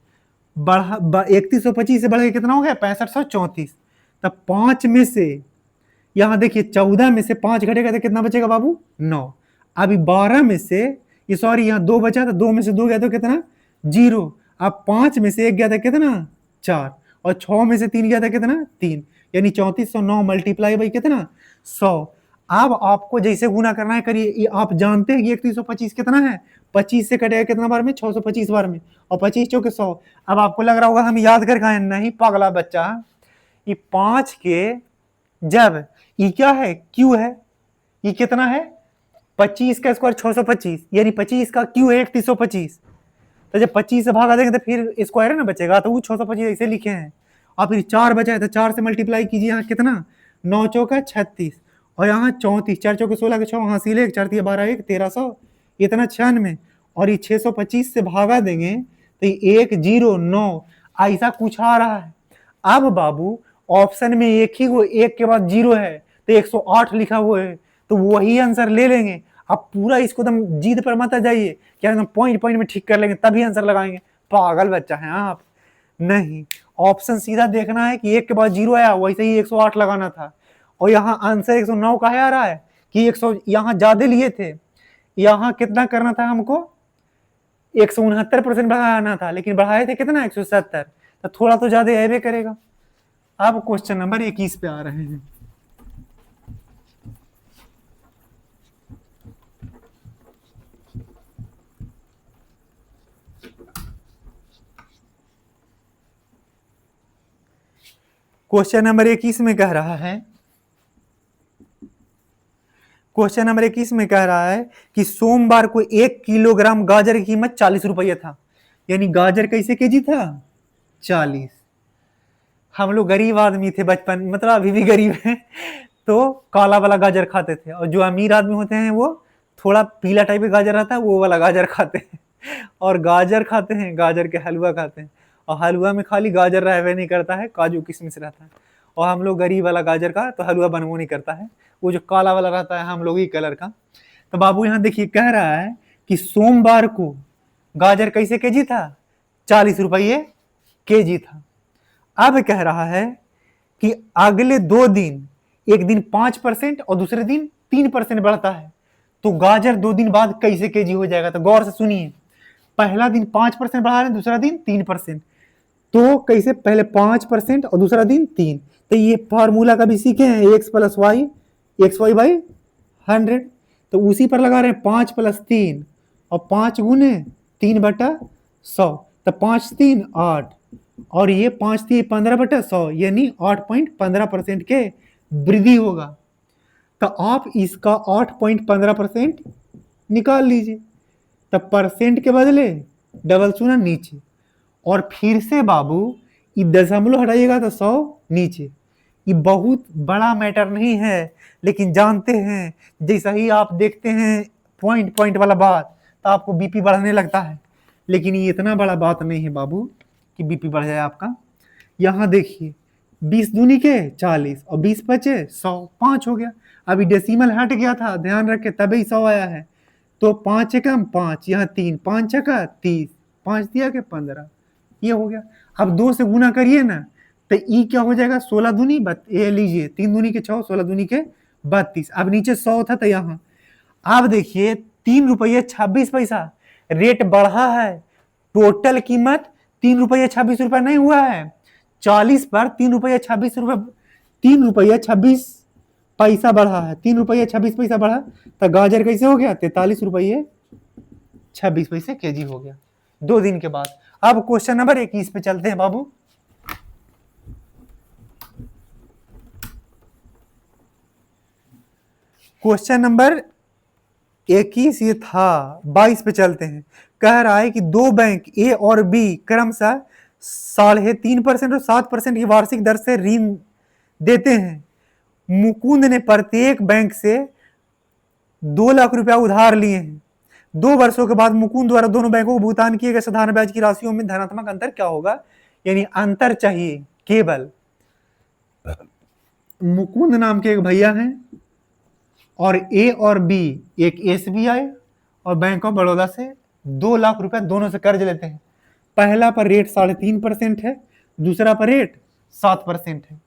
बढ़ा, 3125 से बढ़ के कितना हो गया 6534, तब 5 में से यहाँ देखिए 14 में से 5 घटेगा तो कितना बचेगा बाबू 9। अभी 12 में से ये सॉरी यहाँ 2 बचा था, 2 में से 2 गया तो कितना 0। अब 5 में से 1 गया था कितना 4, और 6 में से 3 गया था कितना 3, यानी 3409 मल्टीप्लाई बाई कितना 100। अब आपको जैसे गुना करना है करिए। आप जानते हैं कि 3125 कितना है, 25 से कटेगा कितना बार में 625 बार में, और 25 चौके 100। अब आपको लग रहा होगा हम याद कर खाए, नहीं पागला बच्चा, ये 5 के जब ये क्या है क्यू है, ये कितना है 25 का स्क्वायर 625, यानी 25 का क्यू है 3125। तो जब 25 से भागा देंगे तो फिर स्क्वायर है ना बचेगा, तो वो 625 ऐसे लिखे हैं। और फिर 4 बचा है तो 4 से मल्टीप्लाई कीजिए, यहाँ कितना 9 चौका 36, और यहाँ 34, 4 चौके 16 के 6, वहाँ सीले 4 3 12 1 1300, इतना 96, और ये 625 से भागा देंगे तो ये 109 ऐसा कुछ आ रहा है। अब बाबू ऑप्शन में एक ही वो एक के बाद 0 है तो 108 लिखा हुआ है, तो वही आंसर ले लेंगे। आप पूरा इसको एकदम जीत पर मत आ जाइए क्या एकदम पॉइंट पॉइंट में ठीक कर लेंगे तभी आंसर लगाएंगे, पागल बच्चा है आप। नहीं, ऑप्शन सीधा देखना है कि 1 के बाद 0 आया, वैसे ही 108 लगाना था। और यहाँ आंसर 109 का है आ रहा है कि 100 यहाँ ज्यादा लिए थे, यहाँ कितना करना था हमको 169% बढ़ाना था, लेकिन बढ़ाए थे कितना 170, तो थोड़ा तो ज्यादा ऐबे करेगा। अब क्वेश्चन नंबर 21 पे आ रहे हैं। क्वेश्चन नंबर 21 में कह रहा है, क्वेश्चन नंबर 21 में कह रहा है कि सोमवार को 1 किलोग्राम गाजर की कीमत 40 रुपये था, यानी गाजर कैसे केजी था 40। हम लोग गरीब आदमी थे बचपन, मतलब अभी भी गरीब हैं, तो काला वाला गाजर खाते थे, और जो अमीर आदमी होते हैं वो थोड़ा पीला टाइप का गाजर रहता है वो वाला गाजर खाते हैं। और गाजर खाते हैं, गाजर के हलवा खाते हैं, और हलवा में खाली गाजर रहवे नहीं करता है, काजू किशमिश रहता है। और हम लोग गरीब वाला गाजर का तो हलवा बनवो नहीं करता है, वो जो काला वाला रहता है हम लोग ही कलर का। तो बाबू यहाँ देखिए कह रहा है कि सोमवार को गाजर कैसे केजी था 40 रुपये केजी था। अब कह रहा है कि अगले 2 दिन, एक दिन 5% और दूसरे दिन 3% बढ़ता है, तो गाजर 2 दिन बाद कैसे केजी हो जाएगा। तो गौर से सुनिए, पहला दिन 5% बढ़ा रहे हैं, दूसरा दिन 3%, तो कैसे पहले 5% और दूसरा दिन 3, तो ये फॉर्मूला कभी सीखे हैं x + y, xy बाई 100, तो उसी पर लगा रहे हैं 5 + 3 और 5 गुने 3/100, तो 5 3 8, और ये 5 3 15/100, यानी 8.15% के वृद्धि होगा। तो आप इसका 8.15% निकाल लीजिए, तो परसेंट के बदले डबल शून्य नीचे, और फिर से बाबू ये दशमलव हटाइएगा तो 100 नीचे। ये बहुत बड़ा मैटर नहीं है, लेकिन जानते हैं जैसा ही आप देखते हैं पॉइंट पॉइंट वाला बात तो आपको बीपी बढ़ने लगता है, लेकिन ये इतना बड़ा बात नहीं है बाबू कि बीपी बढ़ जाए आपका। यहाँ देखिए 20 दूनी के 40 और 20 बचे 100, 5 हो गया। अभी डेसिमल हट गया था, ध्यान रखे तभी 100 आया है, तो 5 एकम 5, यहाँ 3, 5 छक्का 30, 5 दिया के 15, ये हो गया। अब 2 से गुना करिए ना तो ई क्या हो जाएगा 16 दूनी ये लीजिए 3 दूनी के 6, 16 दूनी के 32। अब नीचे 100 था तो यहाँ अब देखिए 3 रुपये 26 पैसा रेट बढ़ा है, टोटल कीमत 3 रुपये 26 रुपये नहीं हुआ है, 40 पर 3 रुपये 26 रुपये, 3 रुपये 26 पैसा बढ़ा है, 3 रुपये 26 पैसा बढ़ा, तो गाजर कैसे हो गया 43 रुपये 26 पैसे केजी हो गया 2 दिन के बाद। अब क्वेश्चन नंबर 21 पे चलते हैं बाबू। क्वेश्चन नंबर 21 ये था, 22 पे चलते हैं। कह रहा है कि 2 बैंक ए और बी क्रमशः 3.5% और 7% की वार्षिक दर से ऋण देते हैं। मुकुंद ने प्रत्येक बैंक से 2 लाख रुपया उधार लिए हैं। 2 वर्षों के बाद मुकुंद द्वारा दोनों बैंकों को भुगतान किए गए साधारण ब्याज की राशियों में धनात्मक अंतर क्या होगा, यानी अंतर चाहिए केवल। मुकुंद नाम के एक भैया हैं और ए और बी, एक SBI और बैंक ऑफ बड़ौदा से 2 लाख रुपया दोनों से कर्ज लेते हैं। पहला पर रेट 3.5% है, दूसरा पर रेट 7% है,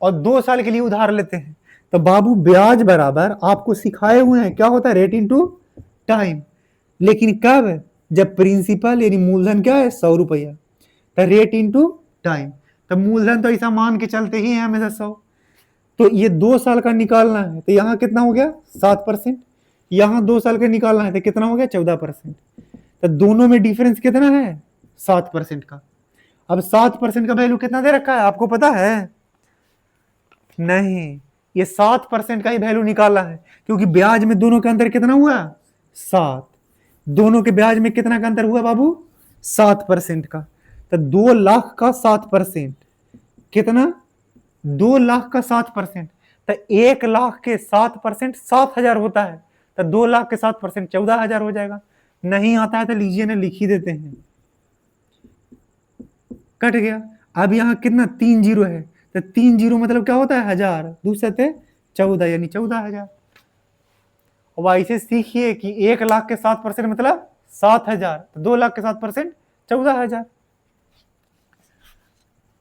और 2 साल के लिए उधार लेते हैं। तो बाबू ब्याज बराबर आपको सिखाए हुए हैं क्या होता है, रेट इनटू टाइम। लेकिन कब, जब प्रिंसिपल यानी मूलधन क्या है 100 रुपया, तो रेट इनटू टाइम। तो मूलधन तो ऐसा मान के चलते ही है हमेशा 100। तो ये 2 साल का निकालना है तो यहाँ कितना हो गया 7%, यहाँ 2 साल का निकालना है तो कितना हो गया 14%। तो दोनों में डिफरेंस कितना है 7% का। अब 7% का वैल्यू कितना दे रखा है आपको पता है, नहीं, ये 7% का ही वैल्यू निकाला है, क्योंकि ब्याज में दोनों का अंतर कितना हुआ 7, दोनों के ब्याज में कितना का अंतर हुआ बाबू 7% का। तो 2 लाख का 7% कितना, 2 लाख का 7%, तो 1 लाख के 7% 7,000 होता है, तो 2 लाख के 7% 14,000 हो जाएगा। नहीं आता है तो लीजिए ना, लिख ही देते हैं, कट गया। अब यहाँ कितना 3 जीरो है, तो 3 जीरो मतलब क्या होता है 1000, दूसरे थे 14 यानी 14,000। अब ऐसे सीखिए कि 1 लाख के 7% मतलब 7,000, तो 2 लाख के 7% 14,000।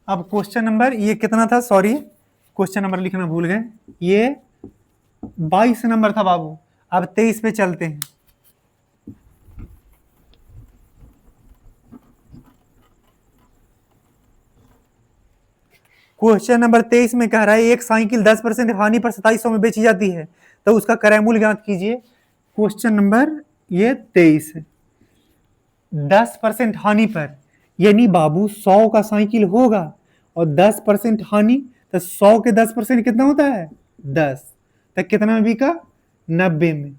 अब क्वेश्चन नंबर ये कितना था, सॉरी क्वेश्चन नंबर लिखना भूल गए, ये 22 नंबर था बाबू। अब 23 पे चलते हैं। क्वेश्चन नंबर 23 में कह रहा है एक साइकिल 10% हानि पर 2700 में बेची जाती है, तो उसका क्रय मूल्य ज्ञात कीजिए। क्वेश्चन नंबर ये 23 है, 10% हानि पर, यानी बाबू 100 का साइकिल होगा और 10% हानि, तो 100 के 10% कितना होता है 10, तो कितना में बिका 90 में।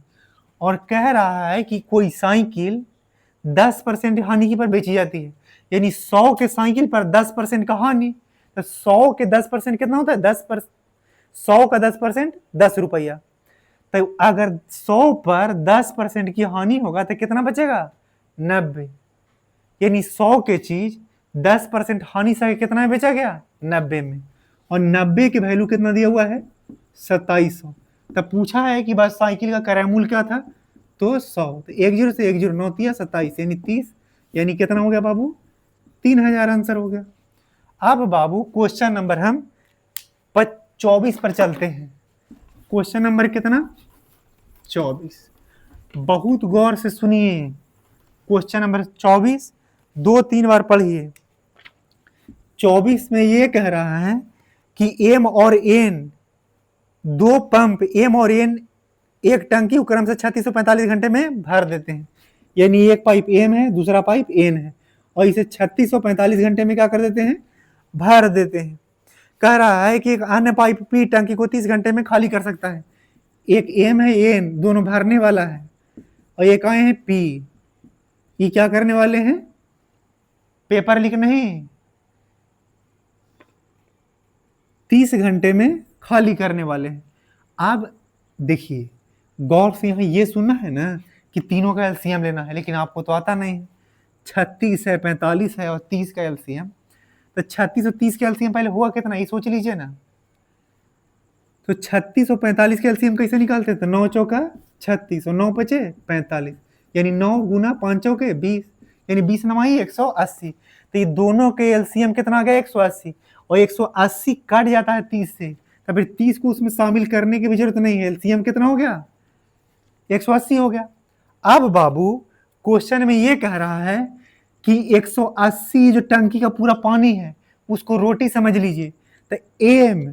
और कह रहा है कि कोई साइकिल 10% हानि पर बेची जाती है, यानी 100 के साइकिल पर 10% का हानि, तो 100 के 10% कितना होता है 10%, 100 का 10% 10 रुपया। तो अगर 100 पर 10% की हानि होगा तो कितना बचेगा 90, यानी 100 के चीज 10% हानि से कितना में बेचा गया 90 में, और 90 की वैल्यू कितना दिया हुआ है 2700। तब पूछा है कि बस साइकिल का क्रय मूल्य क्या था, तो 100, तो 1 जीरो से 1 जीरो 9 तिया 27 यानी 30, यानी कितना हो गया बाबू 3000 आंसर हो गया। अब बाबू क्वेश्चन नंबर हम 24 पर चलते हैं। क्वेश्चन नंबर कितना 24, बहुत गौर से सुनिए। क्वेश्चन नंबर 24 2-3 बार पढ़िए। 24 में ये कह रहा है कि एम और एन दो पंप एम और एन एक टंकी क्रम से 3645 घंटे में भर देते हैं, यानी एक पाइप एम है दूसरा पाइप एन है, और इसे 3645 घंटे में क्या कर देते हैं भर देते हैं। कह रहा है कि एक अन्य पाइप पी टंकी को 30 घंटे में खाली कर सकता है। एक एम है एन दोनों भरने वाला है, और एक आए हैं पी, ये क्या करने वाले हैं पेपर लिख नहीं 30 घंटे में खाली करने वाले हैं। अब देखिए गौर से यहाँ ये सुनना है ना कि तीनों का एलसीएम लेना है, लेकिन आपको तो आता नहीं है। 36 है 45 है और 30 का एलसीएम, तो 36 और 30 का एलसीएम पहले हुआ कितना ये सोच लीजिए ना। तो 36 और 45 का एलसीएम कैसे निकालते हैं, तो 9 चौका 36 और 9 बचे 45, यानी 9 गुना 5 चौके 20, यानी 20 नवाई 180। तो ये दोनों के एलसीएम कितना आ गया 180, और 180 कट जाता है 30 से, तो फिर 30 को उसमें शामिल करने की भी जरूरत नहीं है। एलसीएम कितना हो गया 180 हो गया। अब बाबू क्वेश्चन में ये कह रहा है कि 180 जो टंकी का पूरा पानी है उसको रोटी समझ लीजिए, तो एम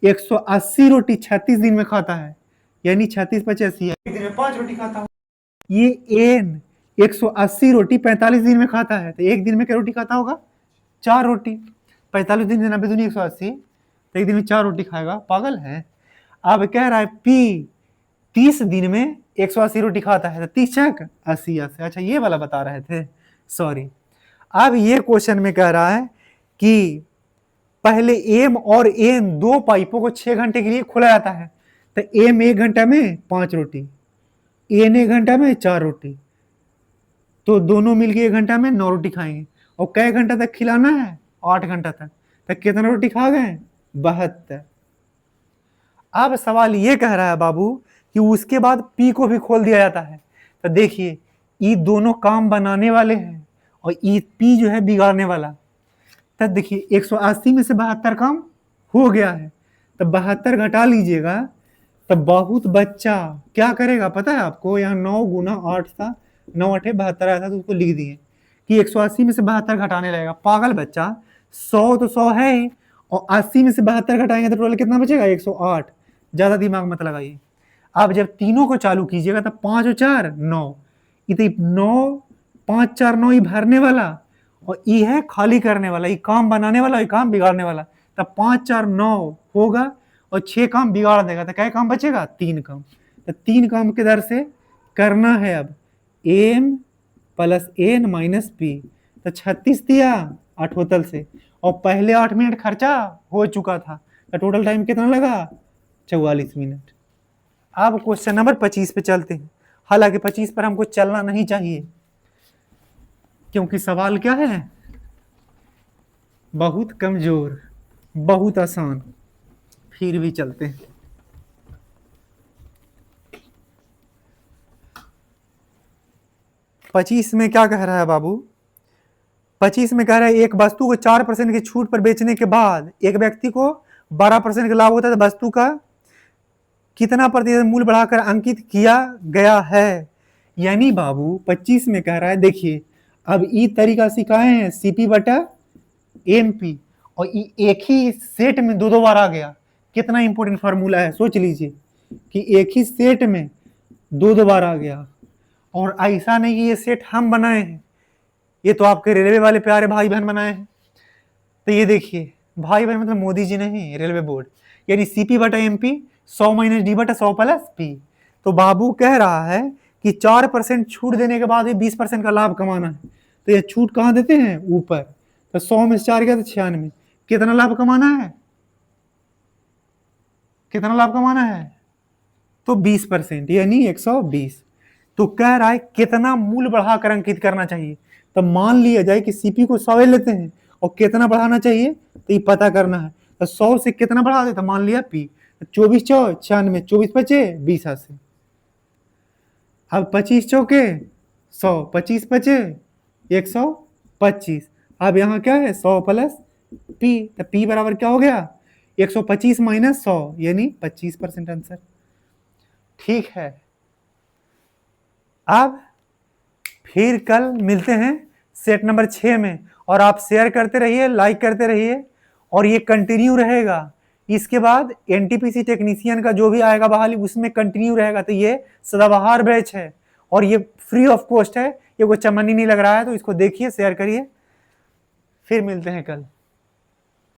180 रोटी 36 दिन में खाता है, यानी 36 85 है, एक दिन में 5 रोटी खाता है। ये एन 180 रोटी 45 दिन में खाता है, तो एक दिन में क्या रोटी खाता होगा 4 रोटी। 45 दिन 90 दूनी 180, तो एक दिन में 4 रोटी खाएगा, पागल है। अब कह रहा है पी 30 दिन में 180 रोटी खाता है, तो 30 चक 80 80। अच्छा ये वाला बता रहे थे, सॉरी। अब ये क्वेश्चन में कह रहा है कि पहले एम और एन दो पाइपों को 6 घंटे के लिए खोला जाता है, तो एम 1 घंटा में 5 रोटी, एन 1 घंटा में 4 रोटी, तो दोनों मिलके 1 घंटा में 9 रोटी खाएंगे। और कई घंटा तक खिलाना है 8 घंटा तक, तो कितना रोटी खा गए 72। अब सवाल ये कह रहा है बाबू कि उसके बाद पी को भी खोल दिया जाता है, तो देखिए ये दोनों काम बनाने वाले हैं और ये पी जो है बिगाड़ने वाला। तब देखिए 180 में से 72 काम हो गया है, तो 72 घटा लीजिएगा तो बहुत बच्चा क्या करेगा पता है आपको, यहाँ 9 गुना 8 था, 9 8 72 आया था, तो उसको लिख दिए कि 180 में से 72 घटाने लगेगा। पागल बच्चा, 100 तो 100 है ही, और 80 में से 72 घटाएंगे तो टोटल कितना बचेगा, 108। ज्यादा दिमाग मत लगाइए। आप जब तीनों को चालू कीजिएगा तब 5 और 4 9, इतनी 9 5 4 9 भरने वाला, और ई है खाली करने वाला, ये काम बनाने वाला, ये काम बिगाड़ने वाला। तब 5 4 9 होगा और 6 काम बिगाड़ देगा, तो क्या काम बचेगा, 3 काम। तो 3 काम के दर से करना है अब M plus N minus P. तो 36 दिया 8 होतल से, और पहले 8 मिनट खर्चा हो चुका था, तो टोटल टाइम कितना लगा, 44 मिनट। अब क्वेश्चन नंबर 25 पे चलते हैं। हालांकि 25 पर हमको चलना नहीं चाहिए, क्योंकि सवाल क्या है, बहुत कमजोर, बहुत आसान। फिर भी चलते हैं। पच्चीस में क्या कह रहा है बाबू, 25 में कह रहा है एक वस्तु को 4% की छूट पर बेचने के बाद एक व्यक्ति को 12% का लाभ होता है, तो वस्तु का कितना प्रतिशत मूल्य बढ़ाकर अंकित किया गया है। यानी बाबू 25 में कह रहा है, देखिए अब ई तरीका सिखाए हैं, सीपी बटा एमपी, और एक ही सेट में दो बार आ गया। कितना इंपॉर्टेंट फार्मूला है, सोच लीजिए कि एक ही सेट में दो बार आ गया। और ऐसा नहीं कि ये सेट हम बनाए हैं, ये तो आपके रेलवे वाले प्यारे भाई बहन बनाए हैं। तो ये देखिए, भाई बहन मतलब मोदी जी नहीं, रेलवे बोर्ड। यानी सीपी बटा एमपी 100 माइनस डी बटा 100 प्लस पी। तो बाबू कह रहा है कि 4% छूट देने के बाद 20% का लाभ कमाना है। तो ये छूट कहाँ देते हैं, ऊपर। तो 100 में से 4 गया तो 96। कितना लाभ कमाना है, कितना लाभ कमाना है, तो 20%, यानी 120। तो कह रहा है कितना मूल्य बढ़ाकर अंकित करना चाहिए। तो मान लिया जाए कि सीपी को 100 लेते हैं और कितना बढ़ाना चाहिए, तो ये पता करना है। तो 100 से कितना बढ़ा देता, मान लिया पी, 24 चौ 96, 24 बचे 20 80। अब 25 चौके 100, 25 बचे 125। अब यहाँ क्या है, 100 प्लस पी, तो पी बराबर क्या हो गया, 125 माइनस 100, यानी 25% आंसर। ठीक है, अब फिर कल मिलते हैं सेट नंबर 6 में। और आप शेयर करते रहिए, लाइक करते रहिए, और ये कंटिन्यू रहेगा। इसके बाद एनटीपीसी टेक्नीशियन का जो भी आएगा बहाली, उसमें कंटिन्यू रहेगा। तो ये सदाबहार बैच है और ये फ्री ऑफ कॉस्ट है, ये कोई चमनी नहीं लग रहा है। तो इसको देखिए, शेयर करिए, फिर मिलते हैं कल।